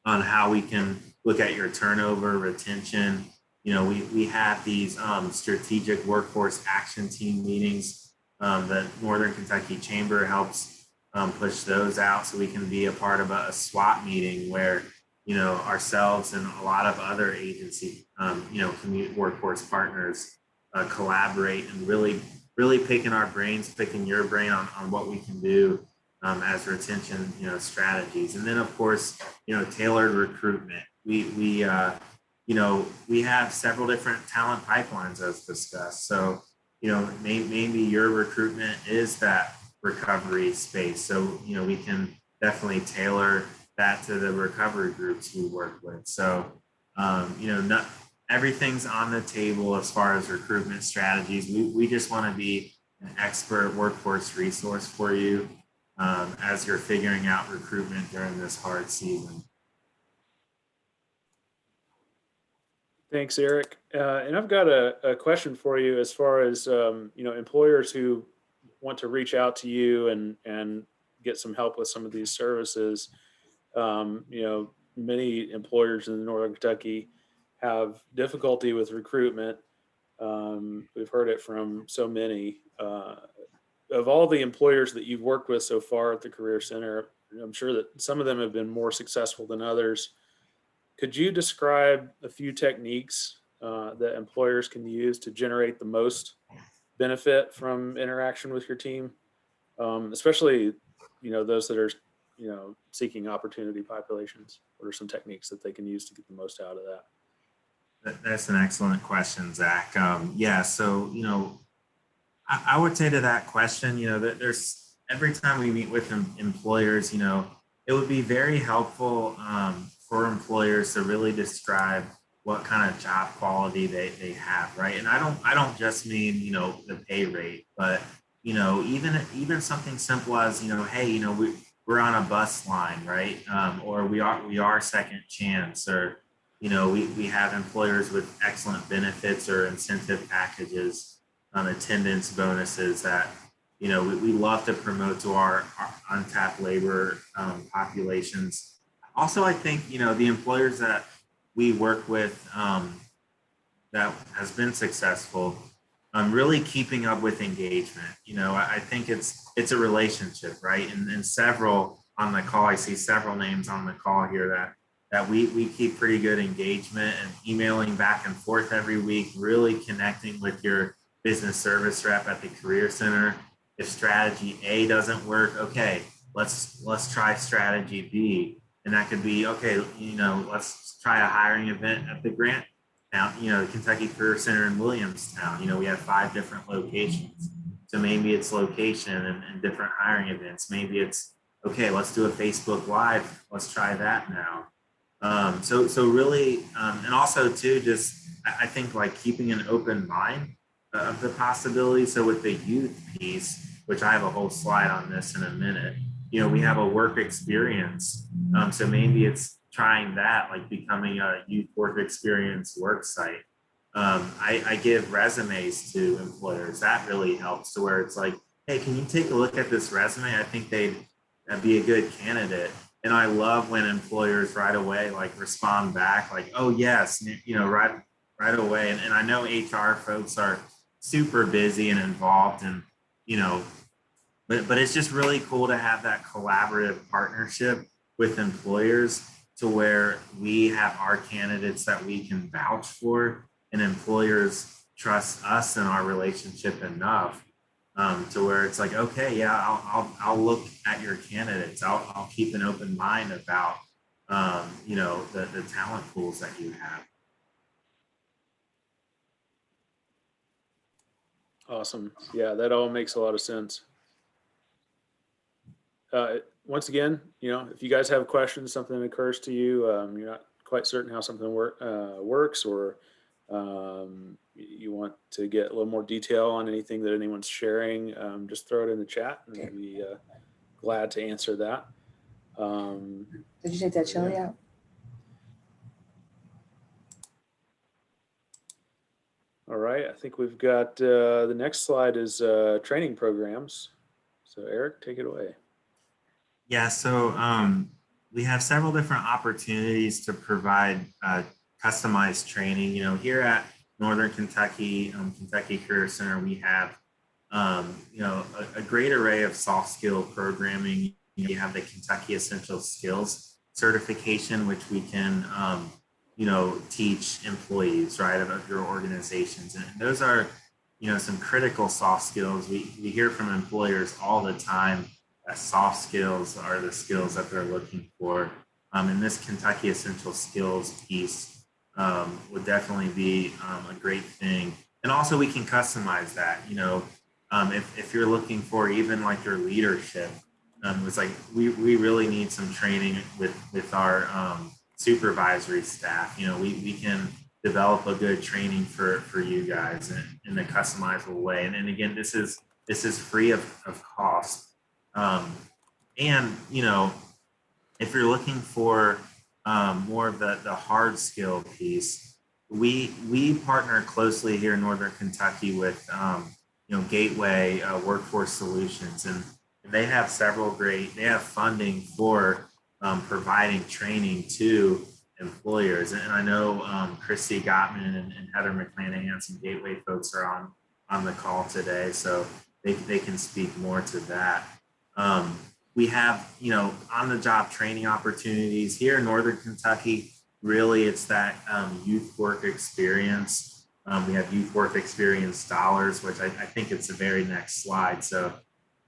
on how we can look at your turnover, retention. We have these strategic workforce action team meetings. The Northern Kentucky Chamber helps push those out, so we can be a part of a SWAT meeting where ourselves and a lot of other agency community workforce partners collaborate and really picking our brains, picking your brain on what we can do as retention strategies. And then of course tailored recruitment. We have several different talent pipelines as discussed. So maybe your recruitment is that recovery space. So we can definitely tailor that to the recovery groups we work with. So not everything's on the table as far as recruitment strategies. We just want to be an expert workforce resource for you as you're figuring out recruitment during this hard season. Thanks, Eric. And I've got a question for you as far as employers who want to reach out to you and get some help with some of these services. Many employers in Northern Kentucky have difficulty with recruitment. We've heard it from so many. Of all the employers that you've worked with so far at the Career Center, I'm sure that some of them have been more successful than others. Could you describe a few techniques that employers can use to generate the most benefit from interaction with your team, especially those that are seeking opportunity populations? What are some techniques that they can use to get the most out of that? That's an excellent question, Zach. So I would say to that question, that there's every time we meet with employers, it would be very helpful for employers to really describe what kind of job quality they have, right? And I don't just mean the pay rate, but even something simple as hey, we're on a bus line, right? Or we are second chance, or we have employers with excellent benefits or incentive packages, attendance bonuses that we love to promote to our untapped labor populations. Also, I think the employers that we work with that has been successful, really keeping up with engagement. You know, I think it's a relationship, right? And several on the call, I see several names on the call here that we keep pretty good engagement and emailing back and forth every week, really connecting with your business service rep at the Career Center. If strategy A doesn't work, okay, let's try strategy B. And that could be, okay, you know, let's try a hiring event at the Grant. Now, you know, the Kentucky Career Center in Williamstown, you know, we have 5 different locations. So maybe it's location and different hiring events. Maybe it's, okay, let's do a Facebook Live. Let's try that now. So really, and also too, just, I think like keeping an open mind of the possibility. So with the youth piece, which I have a whole slide on this in a minute, you know, we have a work experience. So maybe it's trying that, like becoming a youth work experience work site. I give resumes to employers. That really helps, to where it's like, hey, can you take a look at this resume? I think they'd be a good candidate. And I love when employers right away like respond back like, oh yes, you know, right away. And I know HR folks are super busy and involved, and you know, but it's just really cool to have that collaborative partnership with employers, to where we have our candidates that we can vouch for, and employers trust us in our relationship enough to where it's like, okay, yeah, I'll look at your candidates. I'll keep an open mind about you know, the talent pools that you have. Awesome. Yeah, that all makes a lot of sense. Once again, you know, if you guys have questions, something that occurs to you, you're not quite certain how something works, or you want to get a little more detail on anything that anyone's sharing, just throw it in the chat, and we'll be glad to answer that. Did you take that chili out? All right, I think we've got the next slide is training programs. So Eric, take it away. Yeah, so we have several different opportunities to provide customized training. You know, here at Northern Kentucky, Kentucky Career Center, we have, you know, a great array of soft skill programming. You have the Kentucky Essential Skills certification, which we can, you know, teach employees, right, of your organizations. And those are, you know, some critical soft skills. We hear from employers all the time that soft skills are the skills that they're looking for. And this Kentucky Essential Skills piece would definitely be a great thing. And also we can customize that, you know, if you're looking for even like your leadership, it's like we really need some training with our supervisory staff. You know, we can develop a good training for you guys in a customizable way. And again, this is free of cost. And, you know, if you're looking for more of the hard skill piece, we partner closely here in Northern Kentucky with, you know, Gateway Workforce Solutions, and they have they have funding for providing training to employers. And I know Christy Gottman and Heather McClanahan, some Gateway folks, are on the call today, so they can speak more to that. We have, you know, on-the-job training opportunities here in Northern Kentucky. Really, it's that youth work experience. We have youth work experience dollars, which I think it's the very next slide. So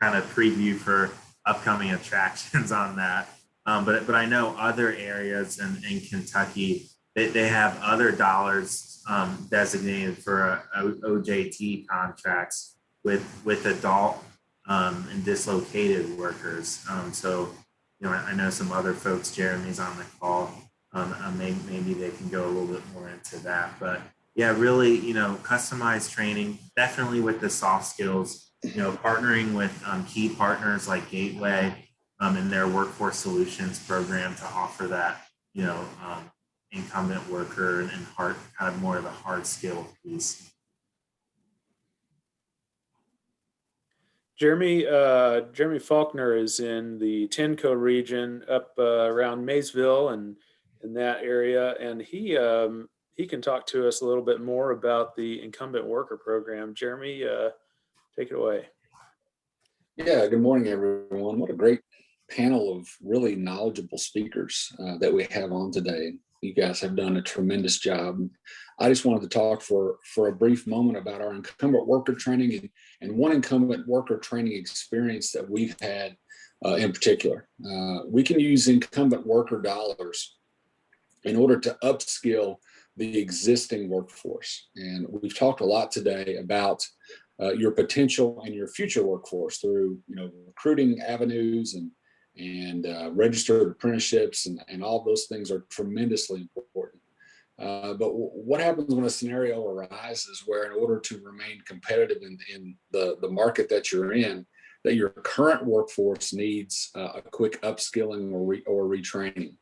kind of preview for upcoming attractions on that. But I know other areas in Kentucky, they have other dollars designated for OJT contracts with adult and dislocated workers. So, you know, I know some other folks, Jeremy's on the call, maybe they can go a little bit more into that. But yeah, really, you know, customized training, definitely with the soft skills, you know, partnering with key partners like Gateway in their workforce solutions program to offer that, you know, incumbent worker and kind of more of the hard skill piece. Jeremy Faulkner is in the Tenco region up around Maysville and in that area, and he can talk to us a little bit more about the incumbent worker program. Jeremy, take it away. Yeah, good morning, everyone. What a great panel of really knowledgeable speakers that we have on today. You guys have done a tremendous job. I just wanted to talk for a brief moment about our incumbent worker training and one incumbent worker training experience that we've had in particular. We can use incumbent worker dollars in order to upskill the existing workforce. And we've talked a lot today about your potential and your future workforce through, recruiting avenues and registered apprenticeships and all those things are tremendously important. But what happens when a scenario arises where, in order to remain competitive in the market that you're in, that your current workforce needs a quick upskilling or retraining?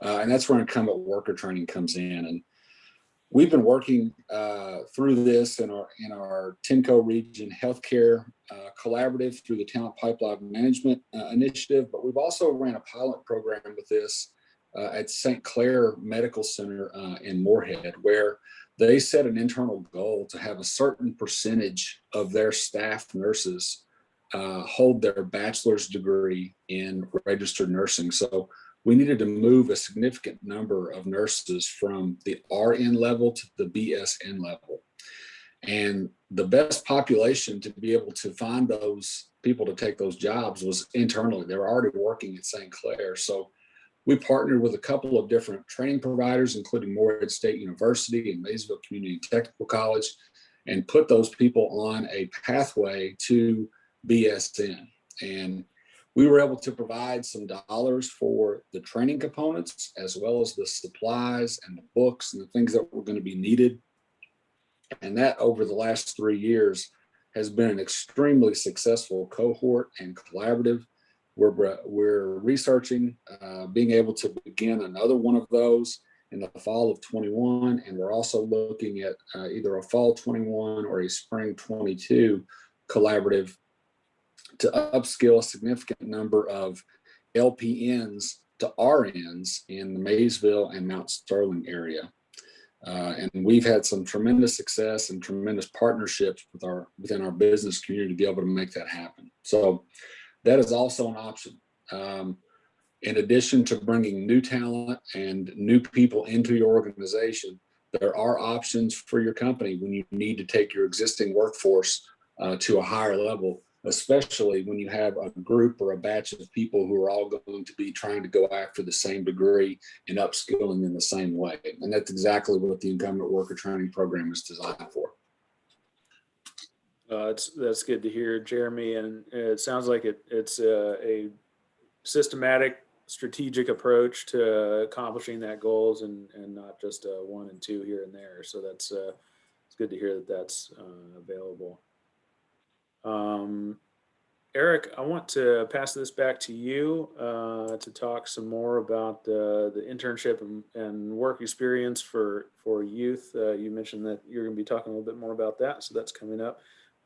And that's where incumbent worker training comes in. And we've been working through this in our TENCO region healthcare collaborative through the Talent Pipeline Management Initiative, but we've also ran a pilot program with this at St. Clair Medical Center in Moorhead, where they set an internal goal to have a certain percentage of their staff nurses hold their bachelor's degree in registered nursing. So we needed to move a significant number of nurses from the RN level to the BSN level. And the best population to be able to find those people to take those jobs was internally. They were already working at St. Clair. So we partnered with a couple of different training providers, including Moorhead State University and Maysville Community Technical College, and put those people on a pathway to BSN. And we were able to provide some dollars for the training components, as well as the supplies and the books and the things that were going to be needed. And that, over the last 3 years, has been an extremely successful cohort and collaborative. We're researching being able to begin another one of those in the fall of 21. And we're also looking at either a fall 21 or a spring 22 collaborative to upskill a significant number of LPNs to RNs in the Maysville and Mount Sterling area. And we've had some tremendous success and tremendous partnerships within our business community to be able to make that happen. So that is also an option. In addition to bringing new talent and new people into your organization, there are options for your company when you need to take your existing workforce to a higher level, especially when you have a group or a batch of people who are all going to be trying to go after the same degree and upskilling in the same way. And that's exactly what the incumbent worker training program is designed for. That's good to hear, Jeremy. And it sounds like it's a systematic, strategic approach to accomplishing that goals and not just 1 and 2 here and there. So it's good to hear that that's available. Eric, I want to pass this back to you to talk some more about the internship and work experience for youth. You mentioned that you're going to be talking a little bit more about that, so that's coming up.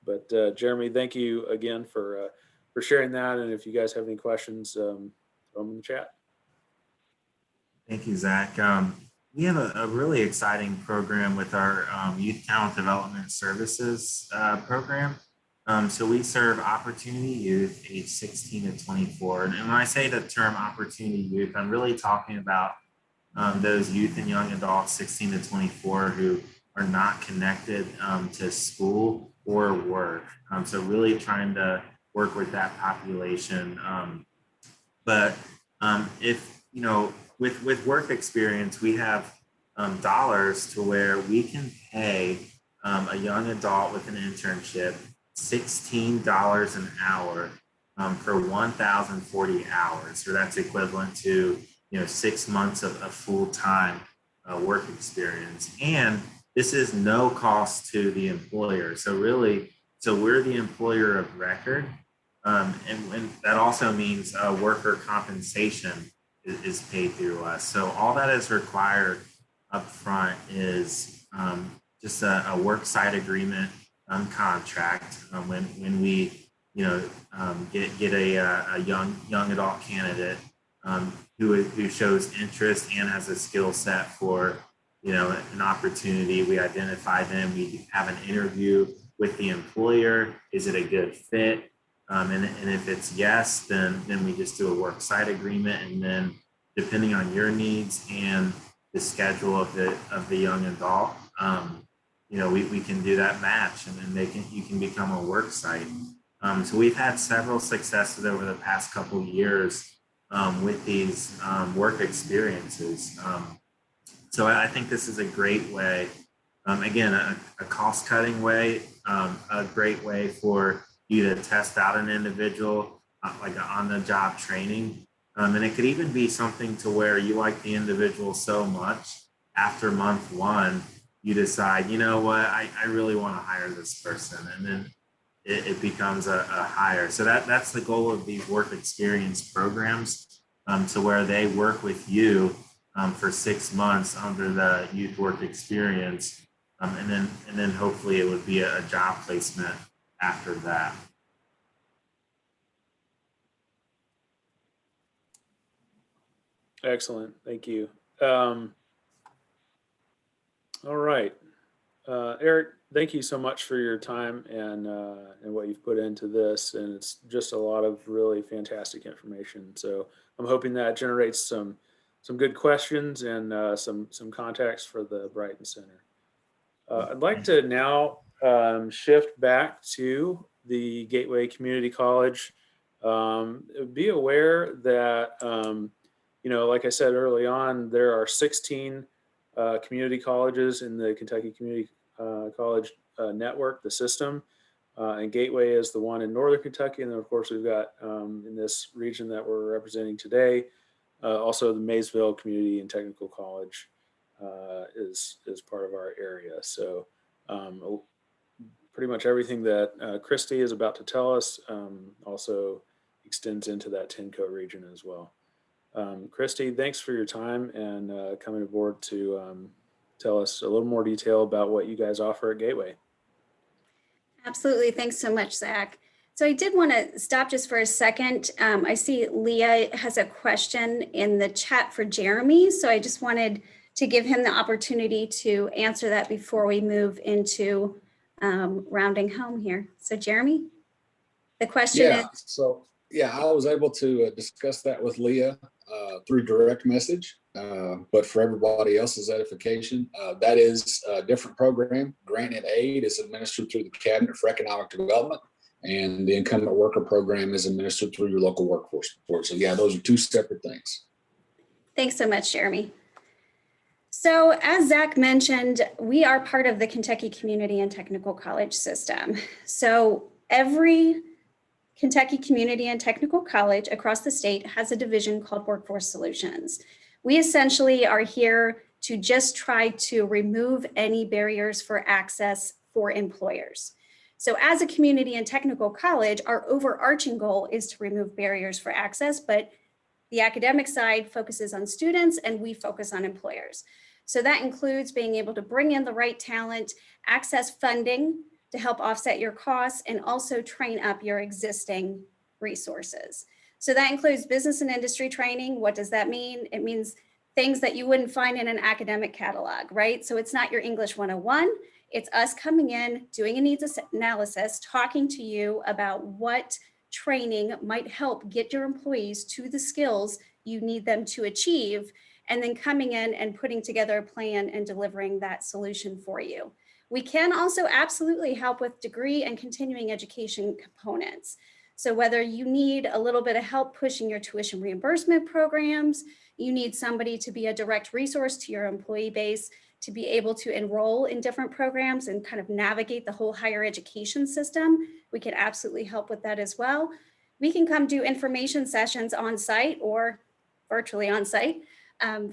But Jeremy, thank you again for sharing that. And if you guys have any questions, throw them in the chat. Thank you, Zach. We have a really exciting program with our Youth Talent Development Services program. So we serve opportunity youth age 16 to 24. And when I say the term opportunity youth, I'm really talking about those youth and young adults 16 to 24 who are not connected to school or work. So really trying to work with that population. But if, with work experience, we have dollars to where we can pay a young adult with an internship $16 an hour for 1,040 hours. So that's equivalent to 6 months of full-time work experience. And this is no cost to the employer. So we're the employer of record. And that also means worker compensation is paid through us. So all that is required up front is just a work site agreement contract. When we get a young adult candidate, who shows interest and has a skill set for, an opportunity. We identify them. We have an interview with the employer. Is it a good fit? And if it's yes, then we just do a work site agreement, and then depending on your needs and the schedule of the young adult, we can do that match, and then you can become a work site. So we've had several successes over the past couple of years with these work experiences. So I think this is a great way, again, a cost-cutting way, a great way for you to test out an individual, like on-the-job training. And it could even be something to where you like the individual so much, after month one, you decide, you know what, I really want to hire this person. And then it becomes a hire. So that's the goal of these work experience programs, to where they work with you for 6 months under the youth work experience. And then hopefully it would be a job placement after that. Excellent. Thank you. All right. Eric, thank you so much for your time and what you've put into this. And it's just a lot of really fantastic information. So I'm hoping that generates some good questions and some contacts for the Brighton Center. I'd like to now shift back to the Gateway Community College. Be aware that, like I said early on, there are 16 community colleges in the Kentucky Community College network, the system. And Gateway is the one in Northern Kentucky. And then, of course, we've got in this region that we're representing today, also the Maysville Community and Technical College is part of our area. So pretty much everything that Christy is about to tell us also extends into that TENCO region as well. Christy, thanks for your time and coming aboard to tell us a little more detail about what you guys offer at Gateway. Absolutely. Thanks so much, Zach. So I did want to stop just for a second. I see Leah has a question in the chat for Jeremy. So I just wanted to give him the opportunity to answer that before we move into rounding home here. So Jeremy, the question is. So I was able to discuss that with Leah through direct message, but for everybody else's edification, that is a different program. Grant and aid is administered through the Cabinet for Economic Development, and the incumbent worker program is administered through your local workforce board. So those are two separate things. Thanks so much, Jeremy. So as Zach mentioned, we are part of the Kentucky Community and Technical College system. So every Kentucky Community and Technical College across the state has a division called Workforce Solutions. We essentially are here to just try to remove any barriers for access for employers. So as a community and technical college, our overarching goal is to remove barriers for access, but the academic side focuses on students and we focus on employers. So that includes being able to bring in the right talent, access funding to help offset your costs, and also train up your existing resources. So that includes business and industry training. What does that mean? It means things that you wouldn't find in an academic catalog, right? So it's not your English 101. It's us coming in, doing a needs analysis, talking to you about what training might help get your employees to the skills you need them to achieve, and then coming in and putting together a plan and delivering that solution for you. We can also absolutely help with degree and continuing education components. So whether you need a little bit of help pushing your tuition reimbursement programs, you need somebody to be a direct resource to your employee base to be able to enroll in different programs and kind of navigate the whole higher education system, we can absolutely help with that as well. We can come do information sessions on site or virtually on site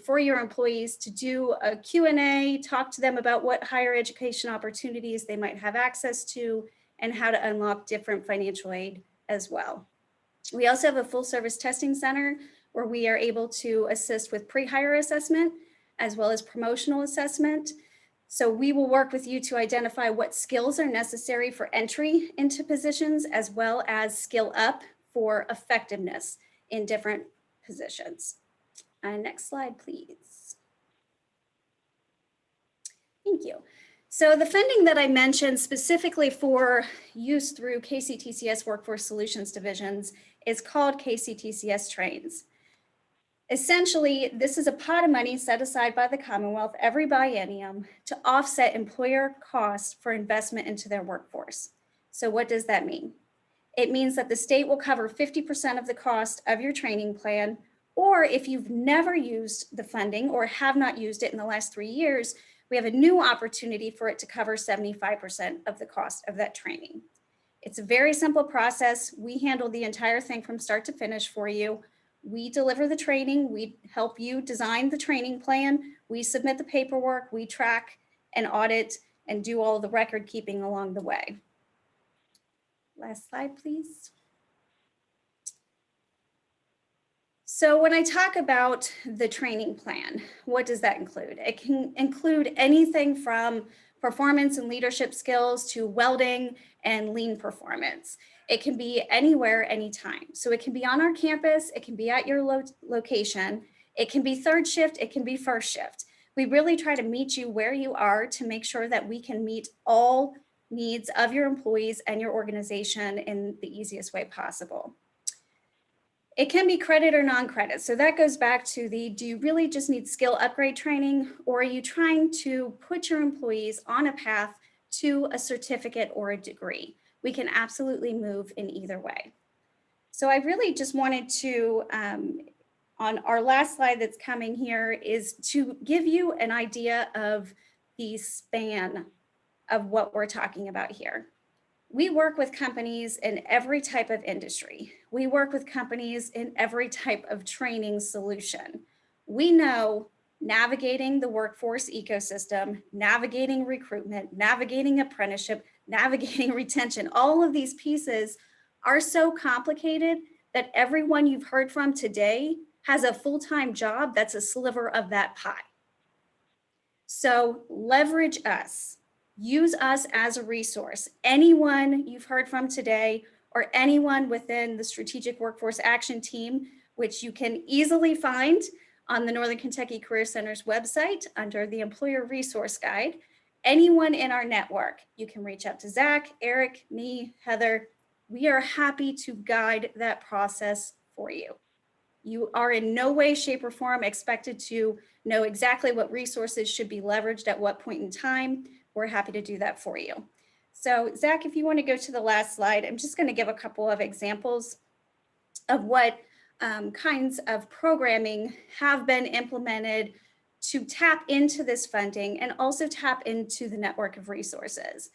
for your employees to do a Q&A, talk to them about what higher education opportunities they might have access to and how to unlock different financial aid as well. We also have a full service testing center where we are able to assist with pre-hire assessment as well as promotional assessment. So we will work with you to identify what skills are necessary for entry into positions as well as skill up for effectiveness in different positions. Next slide, please. Thank you. So the funding that I mentioned specifically for use through KCTCS Workforce Solutions Divisions is called KCTCS Trains. Essentially, this is a pot of money set aside by the Commonwealth every biennium to offset employer costs for investment into their workforce. So what does that mean? It means that the state will cover 50% of the cost of your training plan, or if you've never used the funding or have not used it in the last 3 years, we have a new opportunity for it to cover 75% of the cost of that training. It's a very simple process. We handle the entire thing from start to finish for you. We deliver the training, we help you design the training plan, we submit the paperwork, we track and audit and do all the record keeping along the way. Last slide, please. So when I talk about the training plan, what does that include? It can include anything from performance and leadership skills to welding and lean performance. It can be anywhere, anytime. So it can be on our campus, it can be at your location, it can be third shift, it can be first shift. We really try to meet you where you are to make sure that we can meet all needs of your employees and your organization in the easiest way possible. It can be credit or non-credit. So that goes back to the, do you really just need skill upgrade training, or are you trying to put your employees on a path to a certificate or a degree? We can absolutely move in either way. So I really just wanted to, on our last slide that's coming here, is to give you an idea of the span of what we're talking about here. We work with companies in every type of industry. We work with companies in every type of training solution. We know navigating the workforce ecosystem, navigating recruitment, navigating apprenticeship, navigating retention, all of these pieces are so complicated that everyone you've heard from today has a full-time job that's a sliver of that pie. So leverage us. Use us as a resource. Anyone you've heard from today or anyone within the Strategic Workforce Action Team, which you can easily find on the Northern Kentucky Career Center's website under the Employer Resource Guide, anyone in our network, you can reach out to Zach, Eric, me, Heather. We are happy to guide that process for you. You are in no way, shape, or form expected to know exactly what resources should be leveraged at what point in time. We're happy to do that for you. So Zach, if you want to go to the last slide, I'm just going to give a couple of examples of what kinds of programming have been implemented to tap into this funding and also tap into the network of resources.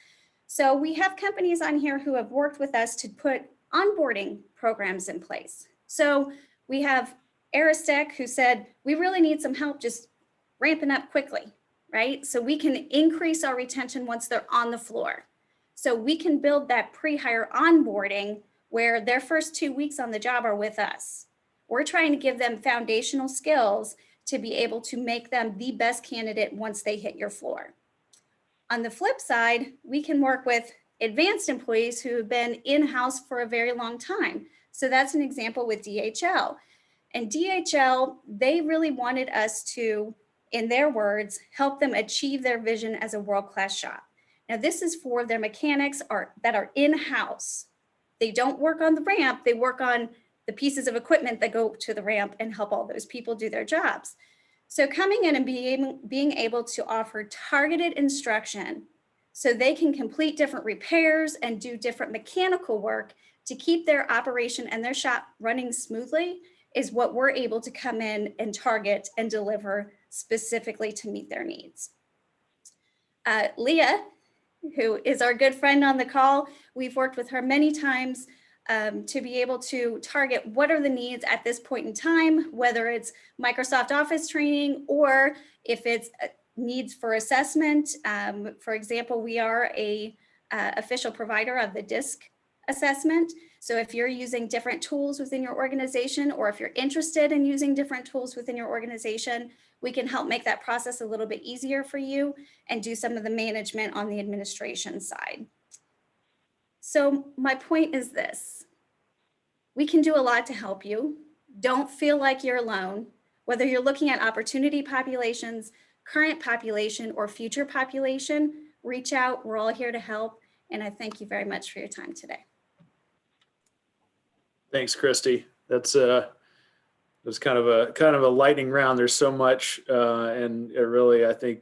So we have companies on here who have worked with us to put onboarding programs in place. So we have Aristec who said, we really need some help just ramping up quickly, right? So we can increase our retention once they're on the floor. So we can build that pre-hire onboarding where their first 2 weeks on the job are with us. We're trying to give them foundational skills to be able to make them the best candidate once they hit your floor. On the flip side, we can work with advanced employees who have been in-house for a very long time. So that's an example with DHL. And DHL, they really wanted us to, in their words, help them achieve their vision as a world-class shop. Now, this is for their mechanics that are in-house. They don't work on the ramp, they work on the pieces of equipment that go to the ramp and help all those people do their jobs. So coming in and being able to offer targeted instruction so they can complete different repairs and do different mechanical work to keep their operation and their shop running smoothly is what we're able to come in and target and deliver specifically to meet their needs. Leah, who is our good friend on the call, we've worked with her many times to be able to target what are the needs at this point in time, whether it's Microsoft Office training or if it's needs for assessment. For example, we are a official provider of the DISC assessment. So if you're using different tools within your organization, or if you're interested in using different tools within your organization, we can help make that process a little bit easier for you and do some of the management on the administration side. So my point is this: we can do a lot to help you. Don't feel like you're alone. Whether you're looking at opportunity populations, current population, or future population, reach out. We're all here to help. And I thank you very much for your time today. Thanks, Christy. That's kind of a lightning round. There's so much, and it really, I think,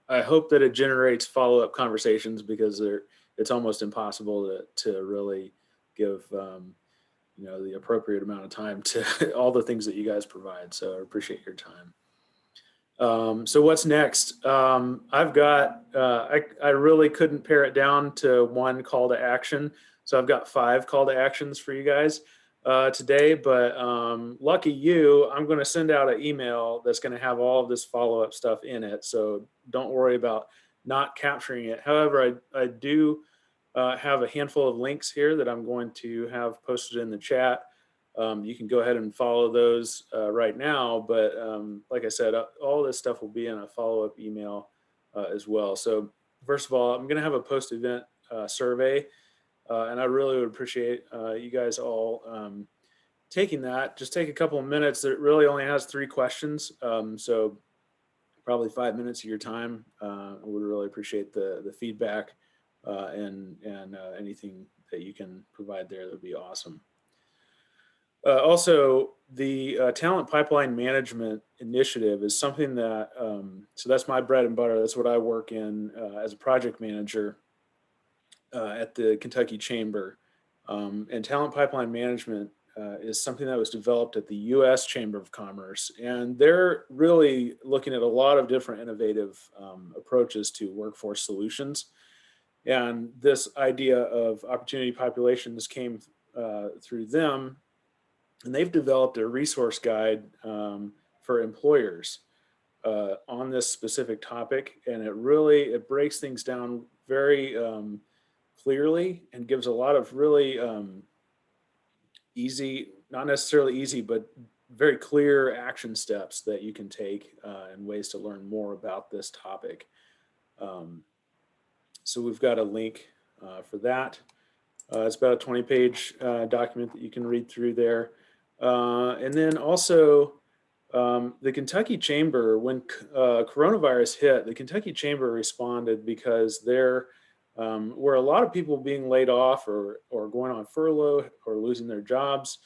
I hope that it generates follow-up conversations, because it's almost impossible to really give the appropriate amount of time to all the things that you guys provide. So I appreciate your time. So what's next? I've got, I really couldn't pare it down to one call to action. So I've got 5 call to actions for you guys today, but lucky you, I'm going to send out an email that's going to have all of this follow-up stuff in it. So don't worry about not capturing it. However, I do have a handful of links here that I'm going to have posted in the chat. You can go ahead and follow those right now, but like I said, all this stuff will be in a follow-up email as well. So first of all, I'm going to have a post-event survey, and I really would appreciate you guys all taking that. Just take a couple of minutes. It really only has 3 questions, so probably 5 minutes of your time. I would really appreciate the feedback and anything that you can provide there. That would be awesome. Also, the talent pipeline management initiative is something that, so that's my bread and butter. That's what I work in as a project manager at the Kentucky Chamber. And talent pipeline management is something that was developed at the U.S. Chamber of Commerce. And they're really looking at a lot of different innovative approaches to workforce solutions. And this idea of opportunity populations came through them. And they've developed a resource guide for employers on this specific topic. And it breaks things down very clearly and gives a lot of really easy, not necessarily easy, but very clear action steps that you can take and ways to learn more about this topic. So we've got a link for that. It's about a 20-page document that you can read through there. And then also the Kentucky Chamber, when coronavirus hit, the Kentucky Chamber responded because there were a lot of people being laid off or going on furlough or losing their jobs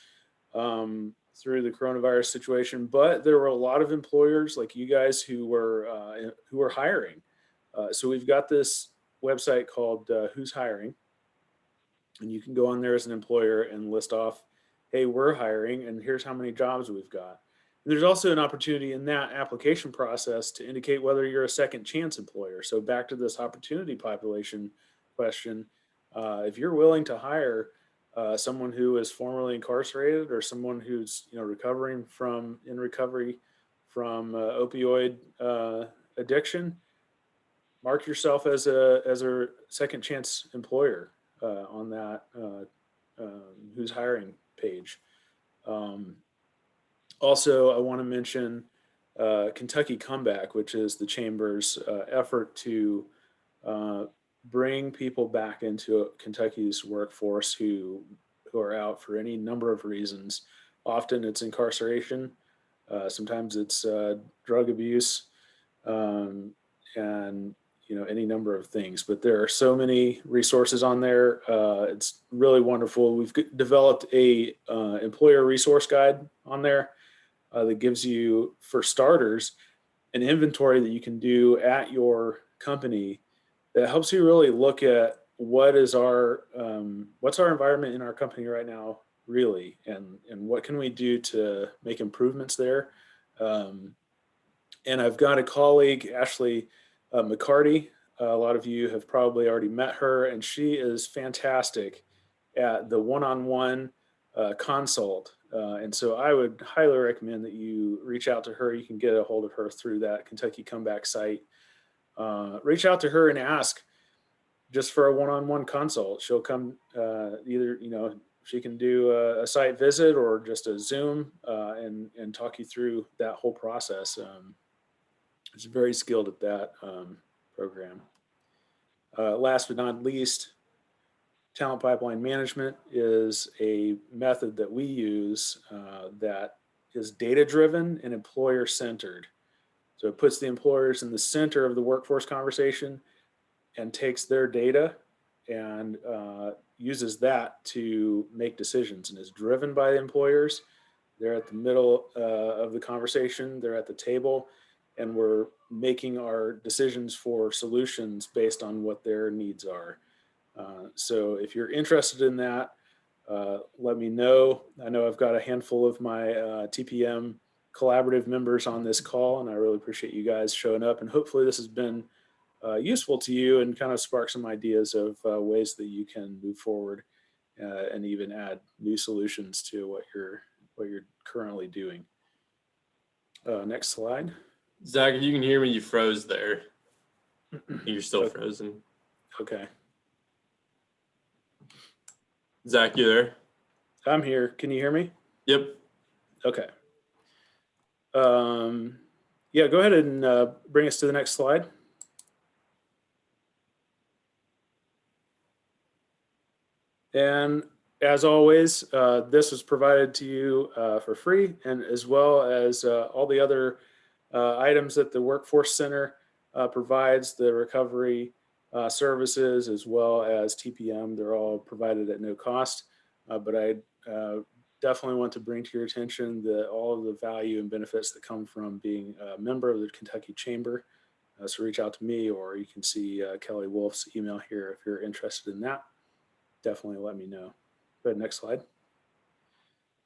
through the coronavirus situation. But there were a lot of employers like you guys who were hiring. So we've got this website called Who's Hiring, and you can go on there as an employer and list off, hey, we're hiring and here's how many jobs we've got. And there's also an opportunity in that application process to indicate whether you're a second chance employer. So back to this opportunity population question, if you're willing to hire someone who is formerly incarcerated or someone who's recovering from opioid addiction, mark yourself as a second chance employer on that Who's Hiring page. Also, I want to mention Kentucky Comeback, which is the Chamber's effort to bring people back into Kentucky's workforce who are out for any number of reasons. Often it's incarceration, sometimes it's drug abuse, and any number of things. But there are so many resources on there. It's really wonderful. We've developed a employer resource guide on there that gives you, for starters, an inventory that you can do at your company that helps you really look at what's our environment in our company right now, really, and what can we do to make improvements there. And I've got a colleague, Ashley McCarty. A lot of you have probably already met her, and she is fantastic at the one-on-one consult. And so I would highly recommend that you reach out to her. You can get a hold of her through that Kentucky Comeback site. Reach out to her and ask just for a one-on-one consult. She'll come either, she can do a site visit or just a Zoom and talk you through that whole process. She's very skilled at that program. Last but not least, talent pipeline management is a method that we use that is data-driven and employer-centered. So it puts the employers in the center of the workforce conversation and takes their data and uses that to make decisions, and is driven by the employers. They're at the middle of the conversation, they're at the table, and we're making our decisions for solutions based on what their needs are. So if you're interested in that, let me know. I know I've got a handful of my TPM collaborative members on this call, and I really appreciate you guys showing up. And hopefully this has been useful to you and kind of spark some ideas of ways that you can move forward and even add new solutions to what you're currently doing. Next slide. Zach, if you can hear me, you froze there. You're still Okay. frozen. Okay, Zach, you there? I'm here. Can you hear me? Yep. Okay. Yeah, go ahead and bring us to the next slide. And as always, this was provided to you for free, and as well as all the other items that the Workforce Center provides, the recovery services, as well as TPM. They're all provided at no cost. But I definitely want to bring to your attention all of the value and benefits that come from being a member of the Kentucky Chamber. So reach out to me, or you can see Kelly Wolf's email here if you're interested in that. Definitely let me know. Go ahead, next slide.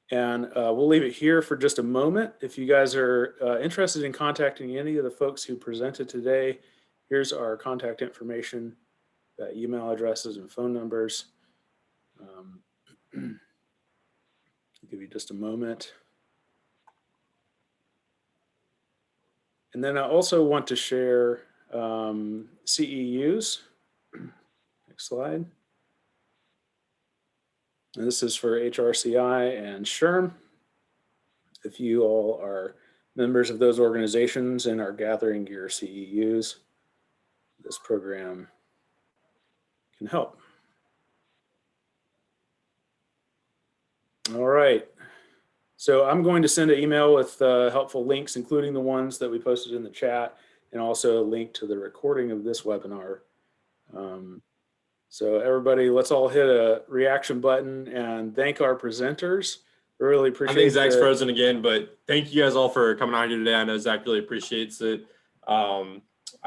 And we'll leave it here for just a moment. If you guys are interested in contacting any of the folks who presented today, here's our contact information, email addresses and phone numbers. I'll give you just a moment. And then I also want to share CEUs. Next slide. And this is for HRCI and SHRM. If you all are members of those organizations and are gathering your CEUs, this program can help. All right. So I'm going to send an email with helpful links, including the ones that we posted in the chat, and also a link to the recording of this webinar. So everybody, let's all hit a reaction button and thank our presenters. Really appreciate it. I think Zach's frozen again, but thank you guys all for coming out here today. I know Zach really appreciates it. I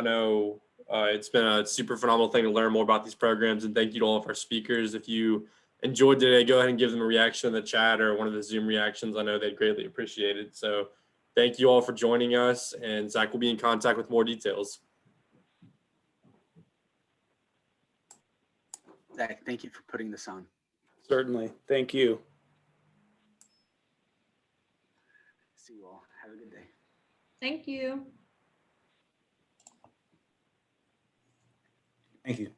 know it's been a super phenomenal thing to learn more about these programs, and thank you to all of our speakers. If you enjoyed today, go ahead and give them a reaction in the chat or one of the Zoom reactions. I know they'd greatly appreciate it. So thank you all for joining us, and Zach will be in contact with more details. Zach, thank you for putting this on. Certainly. Thank you. See you all. Have a good day. Thank you. Thank you.